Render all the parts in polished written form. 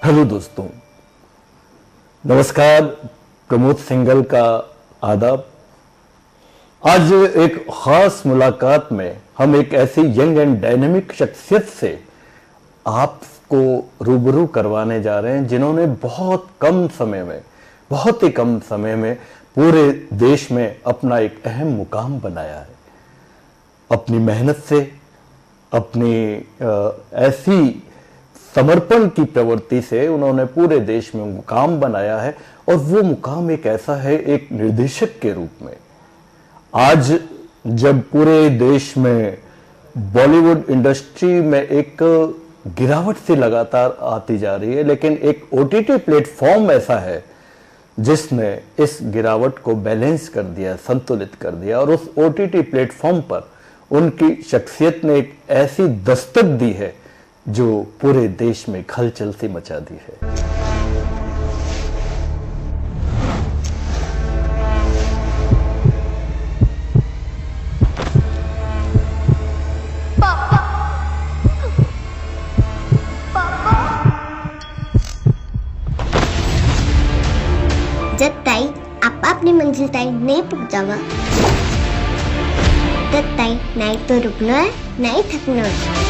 Hello दोस्तों, नमस्कार। प्रमोद सिंघल का आदाब। आज एक खास मुलाकात में हम एक ऐसी यंग एंड डायनेमिक शख्सियत से आपको रूबरू करवाने जा रहे हैं जिन्होंने बहुत ही कम समय में पूरे देश में अपना एक अहम मुकाम बनाया है। अपनी मेहनत से, अपनी ऐसी समर्पण की प्रवृत्ति से उन्होंने पूरे देश में मुकाम बनाया है, और वो मुकाम एक ऐसा है, एक निर्देशक के रूप में। आज जब पूरे देश में बॉलीवुड इंडस्ट्री में एक गिरावट सी लगातार आती जा रही है, लेकिन एक ओटीटी प्लेटफॉर्म ऐसा है जिसने इस गिरावट को बैलेंस कर दिया, संतुलित कर दिया, और उस ओटीटी प्लेटफॉर्म पर उनकी शख्सियत ने एक ऐसी दस्तक दी है जो पूरे देश में हलचल सी मचा दी है। जब ताई आप अपनी मंजिल ताई नहीं पहुंचावा, तब ताई नहीं तो रुकना है, नहीं थकना है।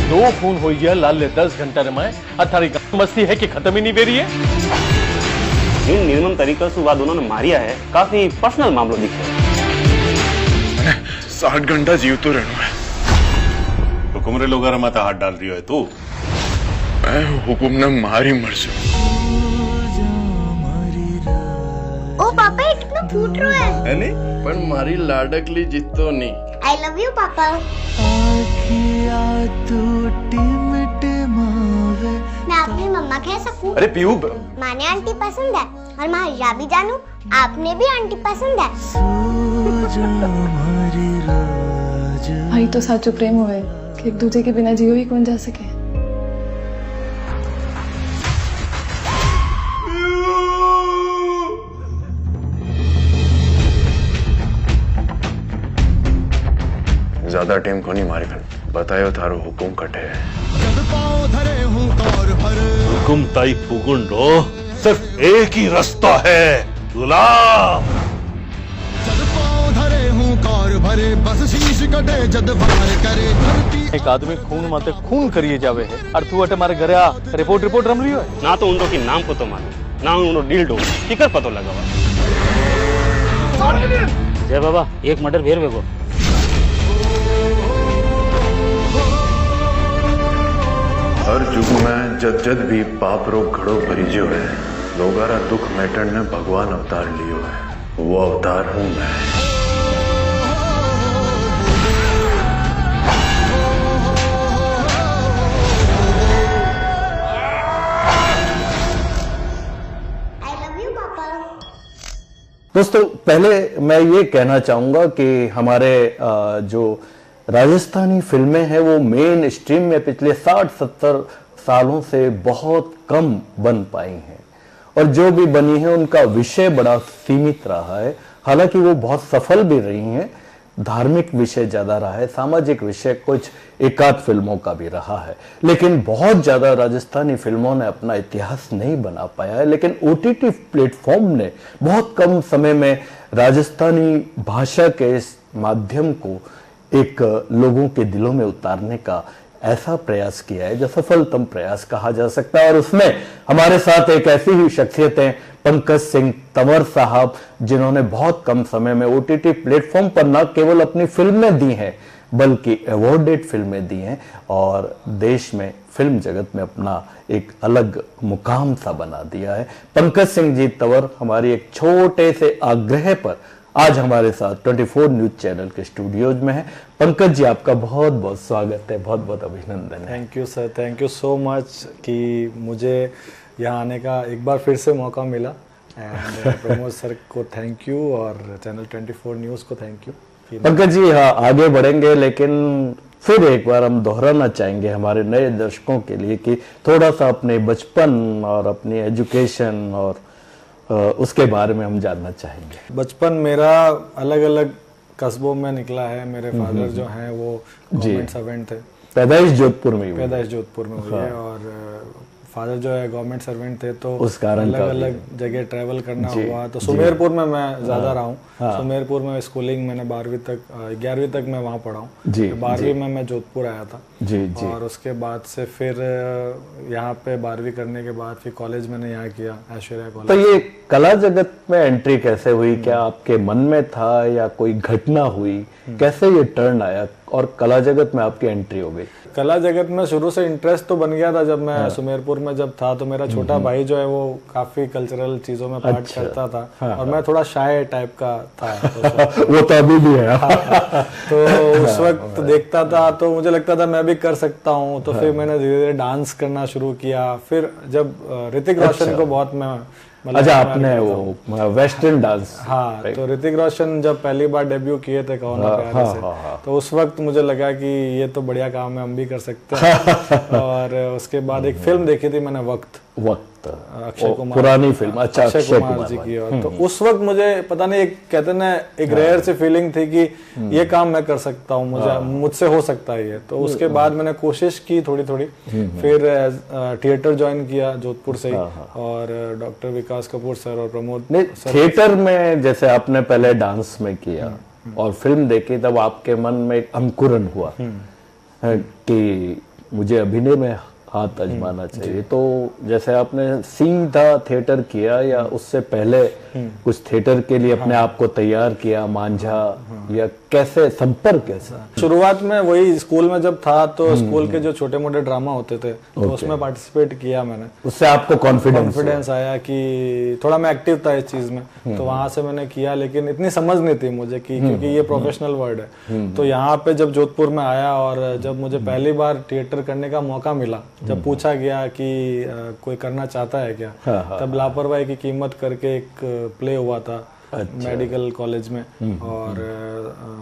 दो खून हो गया, लाल ले 10 घंटा रमाए, अथारी मस्ती है कि खत्म ही नहीं दे रही है। इन निर्मम तरीके से दोनों ने मारिया है, काफी पर्सनल मामलो दिखे। 60 घंटा जीव तो रहना है। हुकुमरे लोग माता हाथ डाल रही है तू। मैं हुकुम न मारी मर जाऊं। ओ पापा इतना फूट रहा है नहीं, पर मारी लाडकली जितो नहीं। आई लव यू पापा। मैं अपनी मम्मा कह सकूं? अरे पीयू, माने आंटी पसंद है, और मैं भी जानू आपने भी आंटी पसंद है। भाई तो साचो प्रेम हुए कि एक दूसरे के बिना जियो ही कौन जा सके। ज्यादा टाइम को नहीं मारे खन बतायो थारो हुकुम कटे है। हुकुम ताई पुगुंडो, सिर्फ एक ही रास्ता है, गुलाम। एक आदमी खून माते खून करिए जावे है, और तू अटे मारे घरे आ रिपोर्ट रम लियो है। ना तो उनको की नाम पतो मालूम, ना उनको डील डो टिकर पतो लगावा। जय बाबा, एक मर्डर भेर बेगो। हर युग में जद जद भी पाप रोग घड़ो भरीजो है, लोगारा दुख मेटन ने भगवान अवतार लियो है। वो अवतार हूं मैं। आई लव यू पापा। दोस्तों, पहले मैं ये कहना चाहूंगा कि हमारे जो राजस्थानी फिल्में हैं वो मेन स्ट्रीम में पिछले 60-70 सालों से बहुत कम बन पाई हैं, और जो भी बनी है उनका विषय बड़ा सीमित रहा है। हालांकि वो बहुत सफल भी रही हैं। धार्मिक विषय ज्यादा रहा है, सामाजिक विषय कुछ एकाध फिल्मों का भी रहा है, लेकिन बहुत ज्यादा राजस्थानी फिल्मों ने अपना इतिहास नहीं बना पाया है। लेकिन ओटीटी प्लेटफॉर्म ने बहुत कम समय में राजस्थानी भाषा के इस माध्यम को एक लोगों के दिलों में उतारने का ऐसा प्रयास किया है जो सफलतम प्रयास कहा जा सकता है। और उसमें हमारे साथ एक ऐसी ही शख्सियत है, पंकज सिंह तंवर साहब, जिन्होंने बहुत कम समय में ओटीटी प्लेटफॉर्म पर न केवल अपनी फिल्में दी हैं बल्कि अवॉर्डेड फिल्में दी हैं, और देश में फिल्म जगत में अपना एक अलग मुकाम सा बना दिया है। पंकज सिंह जी तंवर हमारी एक छोटे से आग्रह पर आज हमारे साथ 24 न्यूज चैनल के स्टूडियोज में है। पंकज जी, आपका बहुत बहुत स्वागत है, बहुत बहुत अभिनंदन है। Thank you sir, thank you so much कि मुझे यहाँ आने का एक बार फिर से मौका मिला। एंड प्रमोद सर को थैंक यू, और चैनल 24 न्यूज़ को थैंक यू। पंकज जी, हाँ, आगे बढ़ेंगे, लेकिन फिर एक बार हम दोहराना चाहेंगे हमारे नए दर्शकों के लिए कि थोड़ा सा अपने बचपन और अपनी एजुकेशन और उसके बारे में हम जानना चाहेंगे। बचपन मेरा अलग अलग कस्बों में निकला है। मेरे फादर जो हैं वो गवर्नमेंट सर्वेंट थे। पैदाइश जोधपुर में हुई? पैदाइश जोधपुर में हुई है और फादर जो है गवर्नमेंट सर्वेंट थे, तो उस कारण अलग अलग जगह ट्रैवल करना हुआ। तो सुमेरपुर में मैं ज़्यादा रहा हूँ। सुमेरपुर में स्कूलिंग मैंने 12वीं तक 11वीं तक मैं वहाँ पढ़ा हूँ। 12वीं में मैं जोधपुर आया था और उसके बाद से फिर यहाँ पे 12वीं करने के बाद फिर कॉलेज मैंने यहाँ किया, ऐश्वर्या कॉलेज। तो ये कला जगत में एंट्री कैसे हुई? क्या आपके मन में था या कोई घटना हुई? कैसे ये टर्न आया और कला जगत में आपकी एंट्री हो गई? कला जगत में शुरू से इंटरेस्ट तो बन गया था। जब मैं सुमेरपुर में जब था तो मेरा छोटा भाई जो है वो काफी कल्चरल चीजों में पार्ट करता था और मैं थोड़ा शाय टाइप का था वो तो अभी भी है। तो उस वक्त देखता था तो मुझे लगता था मैं भी कर सकता हूँ। तो फिर मैंने धीरे धीरे डांस करना शुरू किया। फिर जब ऋतिक रोशन को बहुत मैं अच्छा, आपने वो वेस्टर्न डांस? हाँ, तो ऋतिक रोशन जब पहली बार डेब्यू किए थे कहो ना प्यारे से, तो उस वक्त मुझे लगा कि ये तो बढ़िया काम है, हम भी कर सकते हैं। और उसके बाद एक फिल्म देखी थी मैंने, वक्त अक्षय कुमार, पुरानी फिल्म। अच्छा, अक्षय कुमार जी की। और तो उस वक्त मुझे पता नहीं, एक कहते ना एक रेयर सी फीलिंग थी कि ये काम मैं कर सकता हूँ, मुझसे हो सकता है ये। तो उसके बाद मैंने कोशिश की थोड़ी थोड़ी, फिर थिएटर ज्वाइन किया जोधपुर से ही, और डॉक्टर विकास कपूर सर और प्रमोद। थिएटर में जैसे आपने पहले डांस में किया और फिल्म देखी, तब आपके मन में एक अंकुरन हुआ कि मुझे अभिनय में हाथ आजमाना चाहिए। तो जैसे आपने सीधा थिएटर किया या उससे पहले कुछ थिएटर के लिए अपने आप को तैयार किया, मांझा, या कैसे संपर्क कैसा? शुरुआत में वही स्कूल में जब था तो स्कूल के जो छोटे मोटे ड्रामा होते थे तो उसमें पार्टिसिपेट किया मैंने। उससे आपको कॉन्फिडेंस आया कि थोड़ा मैं एक्टिव था इस चीज में, तो वहां से मैंने किया। लेकिन इतनी समझ नहीं थी मुझे कि क्योंकि ये प्रोफेशनल वर्ड है। तो यहाँ पे जब जोधपुर में आया और जब मुझे पहली बार थिएटर करने का मौका मिला, जब पूछा गया कि कोई करना चाहता है क्या, तब लापरवाही की कीमत करके एक प्ले हुआ था मेडिकल कॉलेज में, और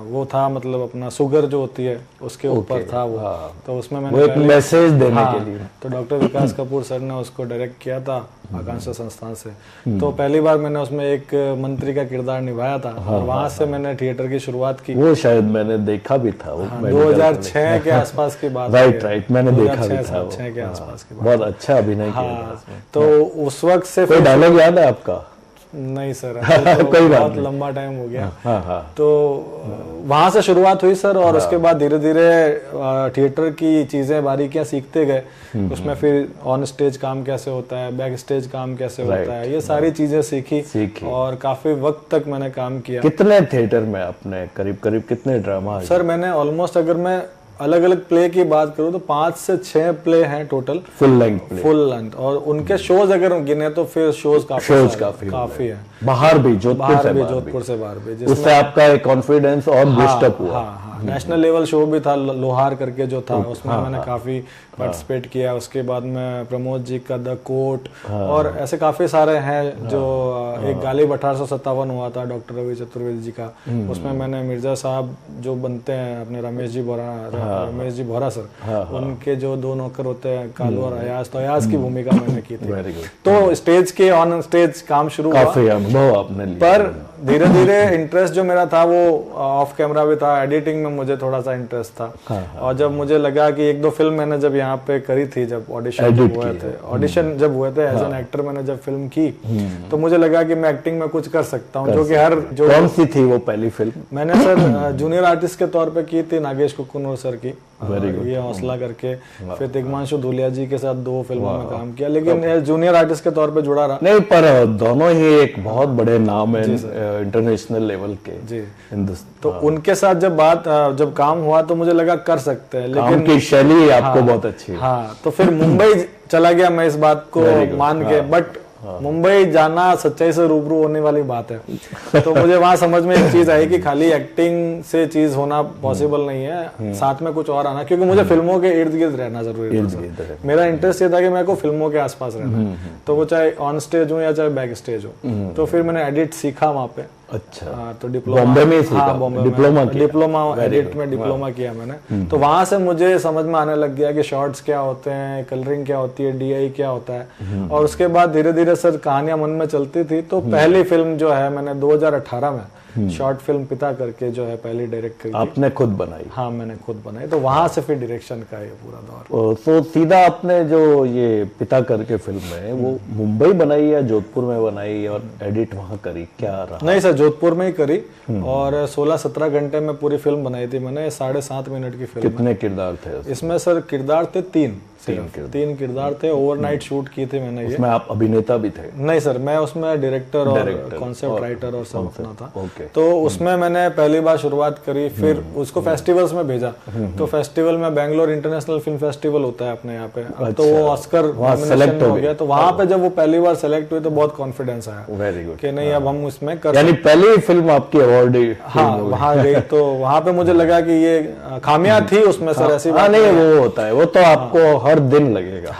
वो था मतलब अपना शुगर जो होती है उसके ऊपर था वो। तो उसमें मैंने एक मैसेज देने के लिए, तो डॉक्टर विकास कपूर सर ने उसको डायरेक्ट किया था आकांक्षा संस्थान से। तो पहली बार मैंने उसमें एक मंत्री का किरदार निभाया था और वहां से मैंने थिएटर की शुरुआत की। वो शायद मैंने देखा भी था, 2006 के आसपास की बात। राइट, मैंने देखा भी था। 2006 के आसपास की बात। बहुत अच्छा अभिनय किया। तो उस वक्त से कोई डायलॉग याद है आपका? नहीं सर, तो बहुत लंबा टाइम हो गया। तो वहां से शुरुआत हुई सर, और उसके बाद धीरे धीरे थिएटर की चीजें बारीकियां सीखते गए। उसमें फिर ऑन स्टेज काम कैसे होता है, बैक स्टेज काम कैसे होता है, ये सारी चीजें सीखी और काफी वक्त तक मैंने काम किया। कितने थिएटर में आपने करीब कितने ड्रामा? सर मैंने ऑलमोस्ट, अगर मैं अलग अलग प्ले की बात करूं तो 5 से 6 प्ले हैं टोटल, फुल लेंथ। और उनके शोज अगर गिने तो फिर शोज काफी है। बाहर भी, जोधपुर से बाहर भी, उससे आपका एक कॉन्फिडेंस और बूस्ट अप हुआ। नेशनल लेवल शो भी था, लोहार करके जो था, उसमें मैंने काफी पार्टिसिपेट किया। उसके बाद में प्रमोद जी का द कोर्ट, और ऐसे काफी सारे हैं जो एक गालिब 1857 हुआ था डॉक्टर रवि चतुर्वेदी जी का, उसमें मैंने मिर्जा साहब जो बनते हैं अपने रमेश जी बोरा सर, उनके जो 2 नौकर होते हैं कालू और अयाज, तो अयाज की भूमिका मैंने की थी। तो स्टेज के ऑन स्टेज काम शुरू हुआ, काफी अनुभव आपने लिया। पर धीरे धीरे इंटरेस्ट जो मेरा था वो ऑफ कैमरा भी था, एडिटिंग में मुझे थोड़ा सा इंटरेस्ट था। और जब मुझे लगा कि 1-2 फिल्म मैंने जब यहाँ पे करी थी, जब ऑडिशन जब हुए थे एज एन एक्टर, मैंने जब फिल्म की तो मुझे लगा कि मैं एक्टिंग में कुछ कर सकता हूँ, जो कि कौन सी थी वो पहली फिल्म? मैंने सर जूनियर आर्टिस्ट के तौर पे की थी नागेश कुकुनूर सर की, ये हौसला करके। फिर तिग्मांशु धूलिया जी के साथ 2 फिल्मों में काम किया, लेकिन जूनियर आर्टिस्ट के तौर पे जुड़ा रहा। नहीं, पर दोनों ही एक बहुत बड़े नाम है इंटरनेशनल लेवल के जी हिंदुस्तान। तो उनके साथ जब काम हुआ तो मुझे लगा कर सकते हैं, लेकिन की शैली आपको बहुत अच्छी है। हाँ, तो फिर मुंबई चला गया मैं इस बात को मान के, बट मुंबई जाना सच्चाई से रूबरू होने वाली बात है। तो मुझे वहां समझ में एक चीज आई कि खाली एक्टिंग से चीज होना पॉसिबल नहीं है, साथ में कुछ और आना, क्योंकि मुझे फिल्मों के इर्द गिर्द रहना जरूरी है। मेरा इंटरेस्ट ये था कि मेरे को फिल्मों के आसपास रहना, तो वो चाहे ऑन स्टेज हो या चाहे बैक स्टेज हो। तो फिर मैंने एडिट सीखा वहाँ पे। अच्छा, तो डिप्लोमा एडिट में डिप्लोमा किया मैंने। तो वहां से मुझे समझ में आने लग गया कि शॉर्ट्स क्या होते हैं, कलरिंग क्या होती है, DI क्या होता है। और उसके बाद धीरे धीरे सर कहानियां मन में चलती थी। तो पहली फिल्म जो है मैंने 2018 में शॉर्ट फिल्म पिता करके जो है पहली डायरेक्ट करी थी। आपने खुद बनाई? हाँ मैंने खुद बनाई, तो वहां से फिर डायरेक्शन का ये पूरा दौर। तो सीधा आपने जो ये पिता करके फिल्म है वो मुंबई बनाई या जोधपुर में बनाई और एडिट वहां करी, क्या रहा? नहीं सर, जोधपुर में ही करी और 16-17 घंटे में पूरी फिल्म बनाई थी मैंने। 7.5 मिनट की फिल्म। कितने किरदार थे इसमें? सर किरदार थे तीन किरदार थे। ओवरनाइट शूट की थी मैंने। उसमें आप अभिनेता भी थे? नहीं सर, मैं उसमें डायरेक्टर और कॉन्सेप्ट राइटर और सब अपना था। ओके। तो उसमें मैंने पहली बार शुरुआत करी, फिर उसको फेस्टिवल्स में भेजा। तो फेस्टिवल में बैंगलोर इंटरनेशनल फिल्म फेस्टिवल होता है अपने यहाँ पे। अब तो वो ऑस्कर सेलेक्ट हो गया, तो वहाँ पे जब वो पहली बार सेलेक्ट हुए तो बहुत कॉन्फिडेंस आया। Very good. कि नहीं अब हम उसमें कर, यानी पहली फिल्म आपकी अवार्ड? हाँ वहाँ गई तो वहाँ पे मुझे लगा कि ये खामियां थी उसमें सर, ऐसी बात नहीं। वो होता है, वो तो आपको हर दिन लगेगा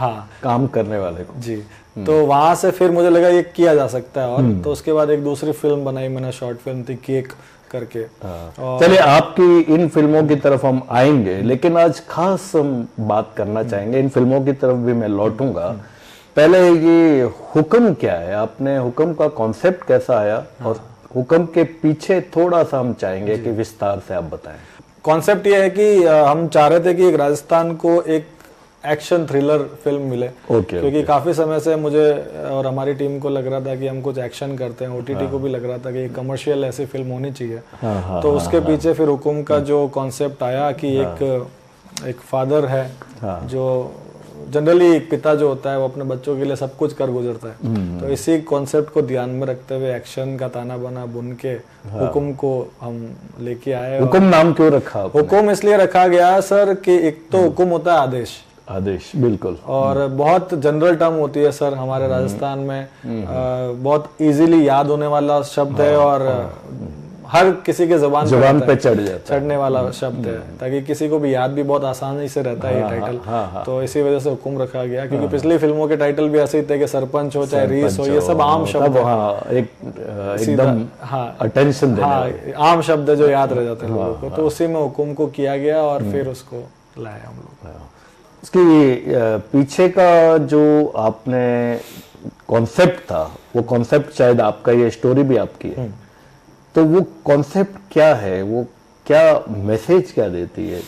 काम करने वाले को जी। तो वहां से फिर मुझे लगा ये किया जा सकता है। और तो उसके बाद एक दूसरी फिल्म बनाई मैंने, शॉर्ट फिल्म थी केक करके। चलिए आपकी इन फिल्मों की तरफ हम आएंगे, लेकिन आज खास हम बात करना चाहेंगे, इन फिल्मों की तरफ भी मैं लौटूंगा। पहले ये हुक्म क्या है, आपने हुक्म का कॉन्सेप्ट कैसा आया, और हुक्म के पीछे थोड़ा सा हम चाहेंगे कि विस्तार से आप बताएं। कॉन्सेप्ट ये है कि हम चाह रहे थे कि एक राजस्थान को एक एक्शन थ्रिलर फिल्म मिले। क्योंकि काफी समय से मुझे और हमारी टीम को लग रहा था कि हम कुछ एक्शन करते हैं। ओटीटी को भी लग रहा था कि एक कमर्शियल ऐसी फिल्म होनी चाहिए। तो उसके पीछे फिर हुकुम का जो कॉन्सेप्ट आया कि एक फादर है जो जनरली पिता जो होता है वो अपने बच्चों के लिए सब कुछ कर गुजरता है। तो इसी कॉन्सेप्ट को ध्यान में रखते हुए एक्शन का ताना बाना बुन के हुकुम को हम लेके आए। हुकुम नाम क्यों रखा? हुकुम इसलिए रखा गया सर कि एक तो हुकुम होता है आदेश। आदेश, बिल्कुल। और बहुत जनरल टर्म होती है सर हमारे राजस्थान में। बहुत इजीली याद होने वाला शब्द है और हर किसी के जुबान पे चढ़ने वाला शब्द है, ताकि किसी को भी याद भी बहुत आसानी से रहता है ये टाइटल। तो इसी वजह से हुकुम रखा गया, क्योंकि पिछली फिल्मों के टाइटल भी ऐसे ही थे कि सरपंच हो चाहे रीस हो, ये सब आम शब्द है। एकदम अटेंशन आम शब्द है जो याद रह जाते हैं लोगों को। तो उसी में हुकुम को किया गया और फिर उसको लाए हम लोग। इसकी पीछे का जो आपने कॉन्सेप्ट था, वो कॉन्सेप्ट शायद आपका, ये स्टोरी भी आपकी है, तो वो कॉन्सेप्ट क्या है, वो क्या मैसेज क्या देती है?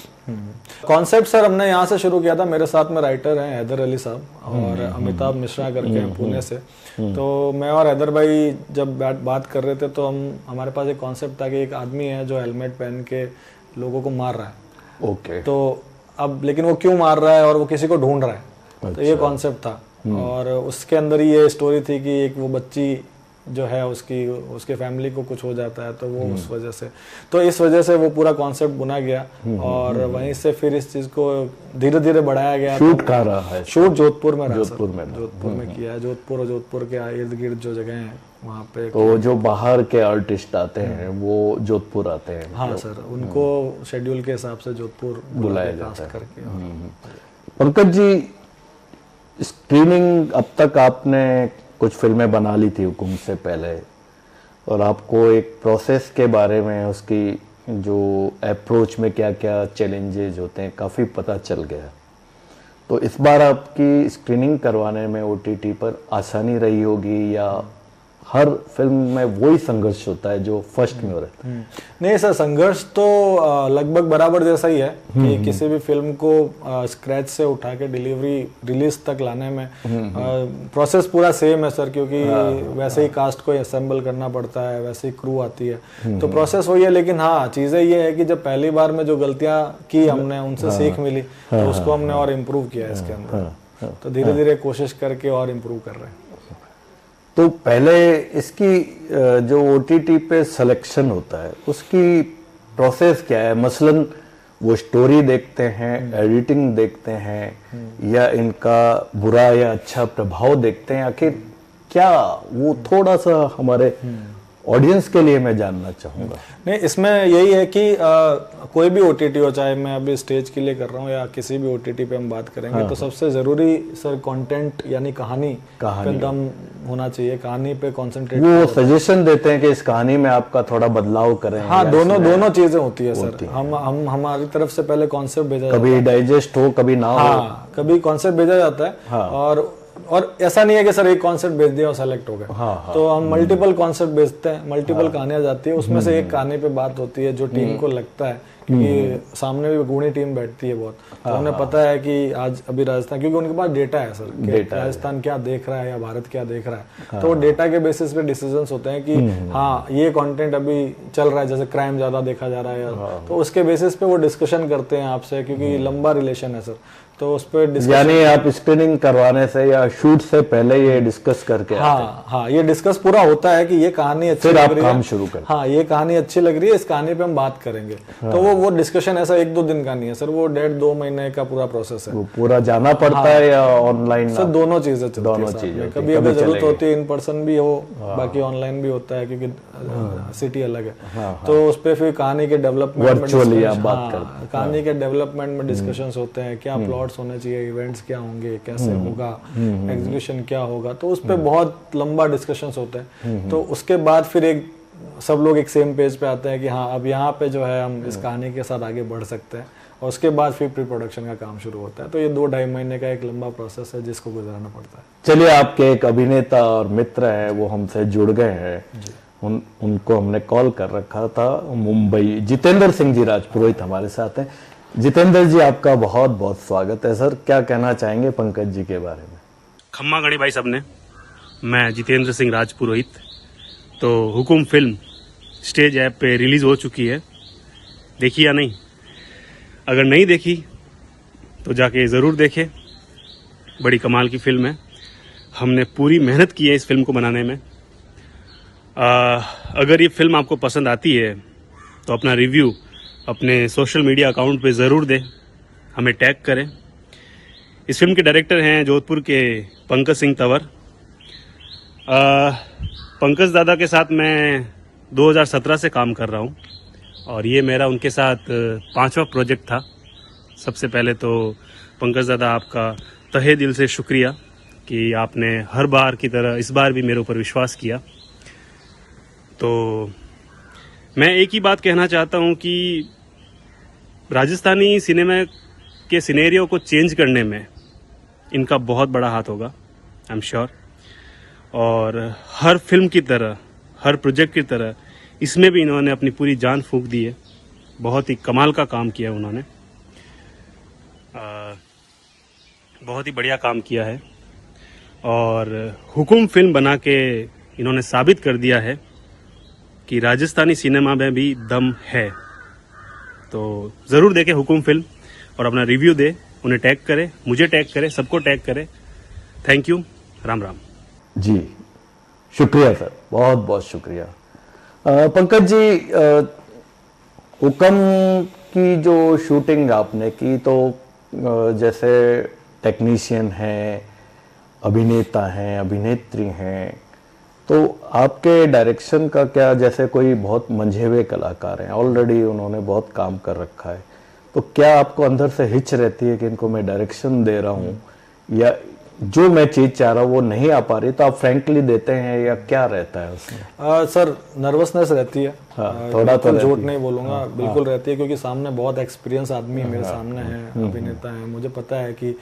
कॉन्सेप्ट सर हमने यहाँ से शुरू किया था। मेरे साथ में राइटर हैं हैदर अली साहब और अमिताभ मिश्रा करके हैं पुणे से। तो मैं और हैदर भाई जब बात कर रहे थे तो हमारे पास एक कॉन्सेप्ट था कि एक आदमी है जो हेलमेट पहन के लोगों को मार रहा है। ओके। तो अब लेकिन वो क्यों मार रहा है और वो किसी को ढूंढ रहा है। अच्छा। तो ये कॉन्सेप्ट था और उसके अंदर ही ये स्टोरी थी कि एक वो बच्ची जो है उसके फैमिली को कुछ हो जाता है, तो वो उस वजह से, तो इस वजह से वो पूरा कॉन्सेप्ट बुना गया और वहीं से फिर इस चीज को धीरे धीरे बढ़ाया गया। शूट कहाँ रहा है? शूट जोधपुर में रहा। जोधपुर में किया है। जोधपुर और जोधपुर के इर्द गिर्द जो जगह है वहाँ पे। तो जो बाहर के आर्टिस्ट आते हैं वो जोधपुर आते हैं? हाँ सर, उनको शेड्यूल के हिसाब से जोधपुर बुलाया जाता है करके। पंकज जी, स्क्रीनिंग अब तक आपने कुछ फिल्में बना ली थी हुकुम से पहले, और आपको एक प्रोसेस के बारे में, उसकी जो अप्रोच में क्या क्या चैलेंजेस होते हैं काफ़ी पता चल गया। तो इस बार आपकी स्क्रीनिंग करवाने में ओटीटी पर आसानी रही होगी, या हर फिल्म में वही संघर्ष होता है जो फर्स्ट में हो रहता है? नहीं सर, संघर्ष तो लगभग बराबर जैसा ही है कि किसी भी फिल्म को स्क्रैच से उठा के रिलीज तक लाने में प्रोसेस पूरा सेम है सर, क्योंकि वैसे ही कास्ट को असेंबल करना पड़ता है, वैसे ही क्रू आती है, तो प्रोसेस वही है। लेकिन हाँ, चीजें ये है कि जब पहली बार में जो गलतियां की हमने उनसे सीख मिली, तो उसको हमने और इम्प्रूव किया इसके अंदर। तो धीरे धीरे कोशिश करके और इम्प्रूव कर रहे हैं। तो पहले इसकी जो ओटीटी पे सिलेक्शन होता है उसकी प्रोसेस क्या है? मसलन वो स्टोरी देखते हैं, एडिटिंग देखते हैं, या इनका बुरा या अच्छा प्रभाव देखते हैं? आखिर क्या वो थोड़ा सा हमारे ऑडियंस के लिए मैं जानना चाहूँगा। नहीं, इसमें यही है कि कोई भी ओटीटी हो, चाहे मैं अभी स्टेज के लिए कर रहा हूँ या किसी भी ओटीटी पे हम बात करेंगे, तो सबसे जरूरी सर कंटेंट यानी कहानी पे दम होना चाहिए। कहानी पे कंसंट्रेट, वो सजेशन देते हैं कि इस कहानी में आपका थोड़ा बदलाव करें। हाँ, दोनों चीजें होती है सर। हम हमारी तरफ से पहले कॉन्सेप्ट भेजा, कभी डाइजेस्ट हो कभी ना हो। कभी कॉन्सेप्ट भेजा जाता है और और ऐसा नहीं है कि सर एक कॉन्सेप्ट भेज दिया और सेलेक्ट हो गए। तो हम मल्टीपल कॉन्सेप्ट भेजते हैं, मल्टीपल कहानियां जाती है, उसमें से एक कहानी पे बात होती है जो टीम को लगता है, क्योंकि सामने भी गुणी टीम बैठती है बहुत, तो उन्हें पता है कि आज अभी राजस्थान, क्योंकि उनके पास डेटा है सर कि राजस्थान क्या देख रहा है या भारत क्या देख रहा है, तो वो डेटा के बेसिस पे डिसीजंस होते हैं कि हाँ ये कंटेंट अभी चल रहा है, जैसे क्राइम ज्यादा देखा जा रहा है, तो उसके बेसिस पे वो डिस्कशन करते हैं आपसे, क्योंकि लंबा रिलेशन है सर, तो उस पर यानी आप स्क्रीनिंग करवाने से या शूट से पहले ये डिस्कस करके हाँ ये डिस्कस पूरा होता है कि ये कहानी अच्छी फिर लग आप रही काम है, शुरू करते हाँ ये कहानी अच्छी लग रही है, इस कहानी पे हम बात करेंगे। तो वो डिस्कशन ऐसा 1-2 दिन का नहीं है सर, वो 1.5-2 महीने का पूरा प्रोसेस है। वो पूरा जाना पड़ता है या ऑनलाइन? सर दोनों चीजें चलती दोनों है, चीजें कभी अगर जरूरत होती है इन पर्सन भी हो, बाकी ऑनलाइन भी होता है, क्योंकि सिटी अलग है, तो उस पे फिर कहानी के डेवलपमेंट वर्चुअली आप बात करते हैं, कहानी के डेवलपमेंट में डिस्कशंस होते हैं, क्या प्लॉट्स होने चाहिए, इवेंट्स क्या होंगे, कैसे होगा, एग्जीक्यूशन क्या होगा, तो उस पे बहुत लंबा डिस्कशंस होते हैं। तो उसके बाद फिर एक सब लोग एक सेम पेज पे आते हैं कि हाँ अब यहाँ पे जो है हम इस कहानी के साथ आगे बढ़ सकते हैं, और उसके बाद फिर प्री प्रोडक्शन का काम शुरू होता है। तो ये 2-2.5 महीने का एक लंबा प्रोसेस है जिसको गुजारना पड़ता है। चलिए, आपके एक अभिनेता और मित्र हैं, वो हमसे जुड़ गए हैं, उनको हमने कॉल कर रखा था मुंबई। जितेंद्र सिंह जी राजपुरोहित हमारे साथ हैं। जितेंद्र जी, आपका बहुत बहुत स्वागत है सर। क्या कहना चाहेंगे पंकज जी के बारे में? खम्मा गणी भाई सबने, मैं जितेंद्र सिंह राजपुरोहित। तो हुकुम फिल्म स्टेज ऐप पे रिलीज हो चुकी है, देखी या नहीं? अगर नहीं देखी तो जाके ज़रूर देखें, बड़ी कमाल की फिल्म है। हमने पूरी मेहनत की है इस फिल्म को बनाने में। अगर ये फिल्म आपको पसंद आती है तो अपना रिव्यू अपने सोशल मीडिया अकाउंट पे ज़रूर दें, हमें टैग करें। इस फिल्म के डायरेक्टर हैं जोधपुर के पंकज सिंह तंवर। पंकज दादा के साथ मैं 2017 से काम कर रहा हूँ, और ये मेरा उनके साथ 5वां प्रोजेक्ट था। सबसे पहले तो पंकज दादा, आपका तहे दिल से शुक्रिया कि आपने हर बार की तरह इस बार भी मेरे ऊपर विश्वास किया। तो मैं एक ही बात कहना चाहता हूँ कि राजस्थानी सिनेमा के सिनेरियो को चेंज करने में इनका बहुत बड़ा हाथ होगा, आई एम श्योर। और हर फिल्म की तरह, हर प्रोजेक्ट की तरह इसमें भी इन्होंने अपनी पूरी जान फूंक दी है। बहुत ही कमाल का काम किया उन्होंने, बहुत ही बढ़िया काम किया है। और हुकुम फिल्म बना के इन्होंने साबित कर दिया है कि राजस्थानी सिनेमा में भी दम है। तो ज़रूर देखें हुकुम फिल्म और अपना रिव्यू दे, उन्हें टैग करें, मुझे टैग करें, सबको टैग करें। Thank you, Ram Ram ji. शुक्रिया सर, बहुत बहुत शुक्रिया। पंकज जी, हुक्म की जो शूटिंग आपने की, तो जैसे टेक्नीशियन हैं, अभिनेता हैं, अभिनेत्री हैं, तो आपके डायरेक्शन का क्या, जैसे कोई बहुत मंझे हुए कलाकार हैं, ऑलरेडी उन्होंने बहुत काम कर रखा है, तो क्या आपको अंदर से हिच रहती है कि इनको मैं डायरेक्शन दे रहा हूँ, या जो मैं चीज चाह रहा हूँ वो नहीं आ पा रही, तो आप फ्रैंकली देते हैं या क्या रहता है उसमें? सर नर्वसनेस रहती है, थोड़ा तो झूठ नहीं बोलूंगा, बिल्कुल रहती है, क्योंकि सामने बहुत एक्सपीरियंस आदमी मेरे सामने है, अभिनेता है। मुझे पता है कि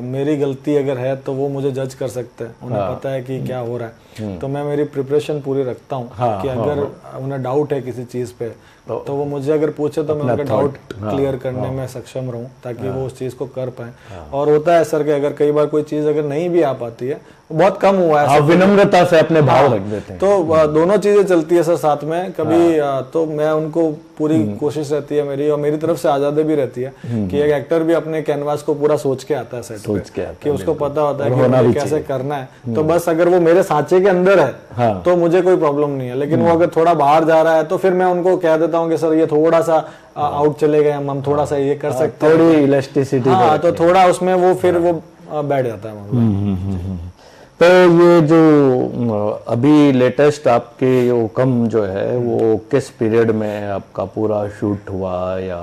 मेरी गलती अगर है तो वो मुझे जज कर सकते हैं, उन्हें पता है कि क्या हो रहा है। तो मैं मेरी प्रिपरेशन पूरी रखता हूँ कि अगर उन्हें डाउट है किसी चीज पे तो वो मुझे अगर पूछे तो मैं उनका डाउट क्लियर करने में सक्षम रहूं, ताकि वो उस चीज को कर पाए। और होता है सर कि अगर कई बार कोई चीज अगर नहीं भी आ पाती है, बहुत कम हुआ है, आप विनम्रता से अपने भाव रख देते हैं, तो दोनों चीजें चलती है सर साथ में। कभी तो मैं उनको पूरी कोशिश रहती है मेरी, और मेरी तरफ से आजादी भी रहती है कि एक एक्टर भी अपने कैनवास को पूरा सोच के आता है सेट पे, कि उसको पता होता है कि मुझे कैसे करना है। तो बस अगर वो मेरे सांचे के अंदर है तो मुझे कोई प्रॉब्लम नहीं है, लेकिन वो अगर थोड़ा बाहर जा रहा है तो फिर मैं उनको कह देता हूँ कि सर ये थोड़ा सा आउट चले गए, हम थोड़ा सा ये कर सकते हैं, थोड़ी इलास्टिसिटी, तो थोड़ा उसमें वो फिर वो बैठ जाता है। तो ये जो अभी लेटेस्ट आपके हुक्म जो है वो किस पीरियड में आपका पूरा शूट हुआ, या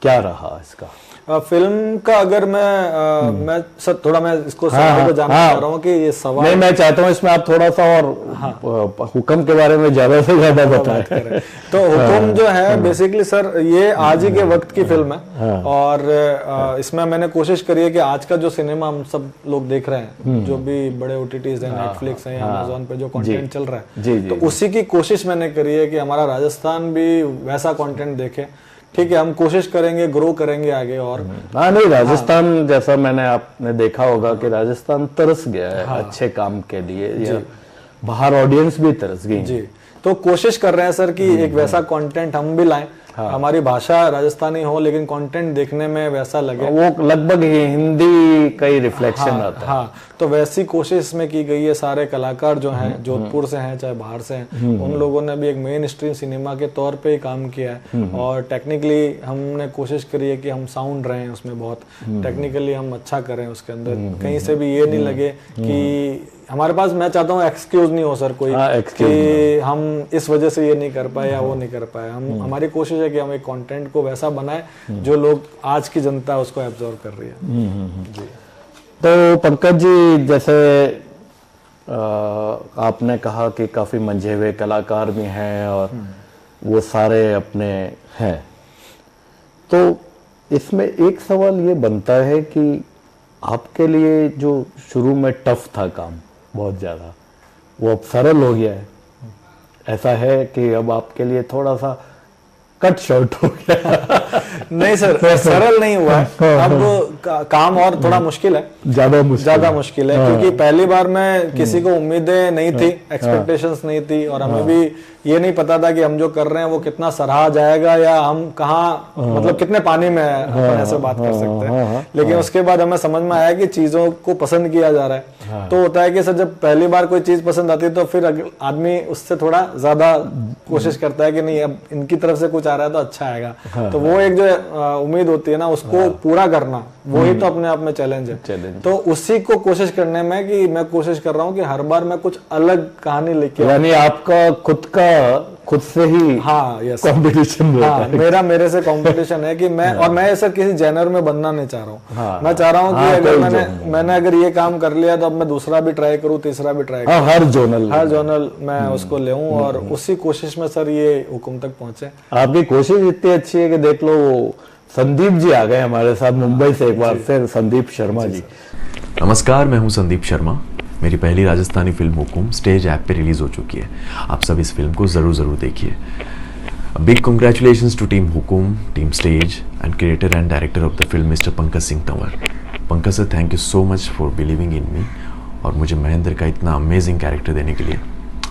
क्या रहा इसका? फिल्म का अगर मैं सर थोड़ा मैं इसको सवाल को जानना चाह रहा हूँ कि ये सवाल नहीं, मैं चाहता हूँ इसमें आप थोड़ा सा और हुक्म के बारे में ज्यादा से ज्यादा बताएं। तो हुक्म जो है बेसिकली सर ये आज ही के वक्त की फिल्म है और इसमें मैंने कोशिश करी है कि आज का जो सिनेमा हम सब लोग देख रहे हैं, जो भी बड़े ओटीटीज हैं, नेटफ्लिक्स है, अमेज़न पे जो कंटेंट चल रहा है, तो उसी की कोशिश मैंने करी है कि हमारा राजस्थान भी वैसा कंटेंट देखे। ठीक है, हम कोशिश करेंगे, ग्रो करेंगे आगे। और हाँ नहीं, राजस्थान जैसा आपने देखा होगा कि राजस्थान तरस गया है अच्छे काम के लिए, बाहर ऑडियंस भी तरस गई जी। तो कोशिश कर रहे हैं सर कि एक वैसा कंटेंट हम भी लाएं, हमारी भाषा राजस्थानी हो लेकिन कंटेंट देखने में वैसा लगे, वो लगभग हिंदी का ही रिफ्लेक्शन आता है। हाँ, तो वैसी कोशिश में की गई है। सारे कलाकार जो हैं जोधपुर से हैं चाहे बाहर से हैं, उन लोगों ने भी एक मेन स्ट्रीम सिनेमा के तौर पे ही काम किया है और टेक्निकली हमने कोशिश करी है कि हम साउंड रहे हैं उसमें, बहुत टेक्निकली हम अच्छा करें उसके अंदर, कहीं से भी ये नहीं लगे कि हमारे पास, मैं चाहता हूँ एक्सक्यूज नहीं हो सर कोई कि हम इस वजह से ये नहीं कर पाए या वो नहीं कर पाए। हम हमारी कोशिश है कि हम एक कंटेंट को वैसा बनाए जो लोग आज की जनता उसको एब्जॉर्व कर रही है जी। तो पंकज जी, जैसे आपने कहा कि काफी मंझे हुए कलाकार भी हैं और वो सारे अपने हैं, तो इसमें एक सवाल ये बनता है कि आपके लिए जो शुरू में टफ था काम बहुत ज्यादा, वो अब सरल हो गया है, ऐसा है कि अब आपके लिए थोड़ा सा कट शॉर्ट हो गया? नहीं सर, सरल नहीं हुआ है, अब काम और थोड़ा मुश्किल है, ज्यादा मुश्किल है क्योंकि पहली बार में किसी को उम्मीदें नहीं थी, एक्सपेक्टेशंस नहीं थी और हमें भी ये नहीं पता था कि हम जो कर रहे हैं वो कितना सराहा जाएगा या हम कहाँ मतलब कितने पानी में अपन ऐसे बात कर सकते हैं। लेकिन उसके बाद हमें समझ में आया कि चीजों को पसंद किया जा रहा है। तो होता है कि सर जब पहली बार कोई चीज पसंद आती है तो फिर आदमी उससे थोड़ा ज्यादा कोशिश करता है कि नहीं अब इनकी तरफ से कुछ आ रहा है तो अच्छा आएगा। तो वो एक जो उम्मीद होती है ना उसको पूरा करना, वही तो अपने आप में चैलेंज है। तो उसी को कोशिश करने में कि मैं कोशिश कर रहा हूँ कि हर बार मैं कुछ अलग कहानी लेके, यानी आपका खुद से ही कंपटीशन मेरे से कंपटीशन है कि मैं सर किसी जेनर में बनना नहीं चाह रहा हूँ। मैं चाह रहा हूँ कि अगर मैंने अगर ये काम कर लिया तो अब मैं दूसरा भी ट्राई करूँ, तीसरा भी ट्राई करूँ, हर जोनल मैं उसको ले और उसी कोशिश में सर ये हुक्म तक पहुंचे। आपकी कोशिश इतनी अच्छी है कि देख लो संदीप जी आ गए हमारे साथ मुंबई से एक बार फिर। संदीप शर्मा जी, नमस्कार, मैं हूं संदीप शर्मा। मेरी पहली राजस्थानी फिल्म हुकुम स्टेज ऐप पे रिलीज हो चुकी है। आप सब इस फिल्म को जरूर देखिए। Big congratulations to team Hukum, team stage and creator and director of the film mister Pankaj Singh Tanwar. Pankaj sir, thank you so much for believing in me और मुझे महेंद्र का इतना अमेजिंग कैरेक्टर देने के लिए।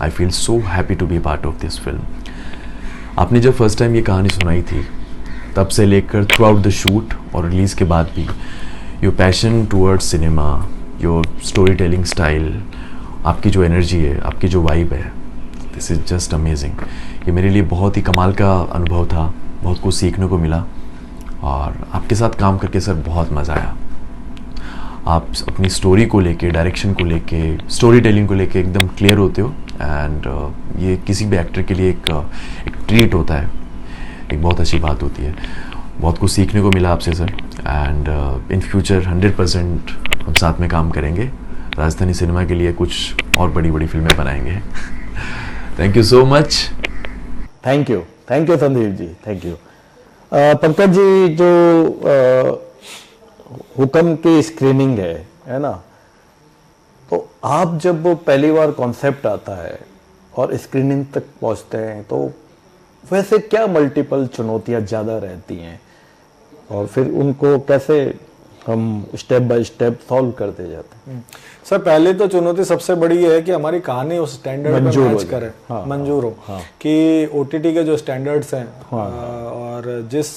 I feel so happy to be part of this film. आपने जब first time ये कहानी सुनाई थी तब से लेकर थ्रू आउट द शूट और रिलीज़ के बाद भी your passion towards cinema, your story telling style, आपकी जो एनर्जी है, आपकी जो वाइब है, दिस इज़ जस्ट अमेजिंग। ये मेरे लिए बहुत ही कमाल का अनुभव था, बहुत कुछ सीखने को मिला और आपके साथ काम करके सर बहुत मज़ा आया। आप अपनी स्टोरी को लेके, डायरेक्शन को लेके, स्टोरी टेलिंग को लेके एकदम क्लियर होते हो एंड ये किसी भी एक्टर के लिए एक ट्रीट होता है, एक बहुत अच्छी बात होती है। बहुत कुछ सीखने को मिला आपसे सर एंड इन फ्यूचर 100% हम साथ में काम करेंगे। राजस्थानी सिनेमा के लिए कुछ और बड़ी बड़ी फिल्में बनाएंगे। Thank you so much. Thank you Sandeep ji, thank you. Pankaj ji, जो हुक्म की स्क्रीनिंग है ना, तो आप जब पहली बार कॉन्सेप्ट आता है और स्क्रीनिंग तक पहुंचते हैं तो वैसे क्या मल्टीपल चुनौतियां ज्यादा रहती हैं और फिर उनको कैसे हम स्टेप बाय स्टेप सॉल्व करते जाते हैं? सर पहले तो चुनौती सबसे बड़ी ये है कि हमारी कहानी उस स्टैंडर्ड पे मैच करे, मंजूर हो कि ओटीटी के जो स्टैंडर्ड्स हैं और जिस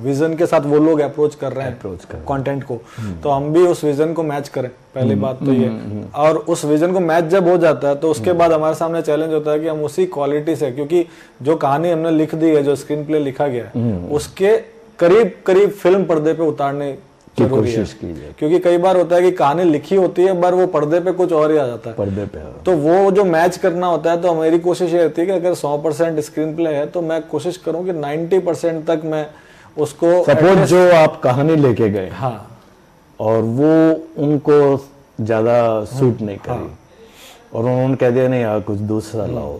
विजन के साथ वो लोग अप्रोच कर रहे हैं कंटेंट को, तो हम भी उस विजन को मैच करें। पहली बात तो ये, और उस विजन को मैच जब हो जाता है तो उसके बाद हमारे सामने चैलेंज होता है कि हम उसी क्वालिटी से, क्योंकि जो कहानी हमने लिख दी है, जो स्क्रीन प्ले लिखा गया है, उसके करीब करीब फिल्म पर्दे पे उतारने की कोशिश की जाए। क्योंकि कई बार होता है कि कहानी लिखी होती है पर वो पर्दे पे कुछ और ही आ जाता है, पर्दे पे, तो वो जो मैच करना होता है। तो मेरी कोशिश ये रहती है कि अगर 100% स्क्रीन प्ले है तो मैं कोशिश करूं कि 90% तक मैं उसको सपोज जो आप कहानी लेके गए हाँ और वो उनको ज्यादा सूट नहीं करी और उन्होंने कह दिया नहीं यार कुछ दूसरा लाओ,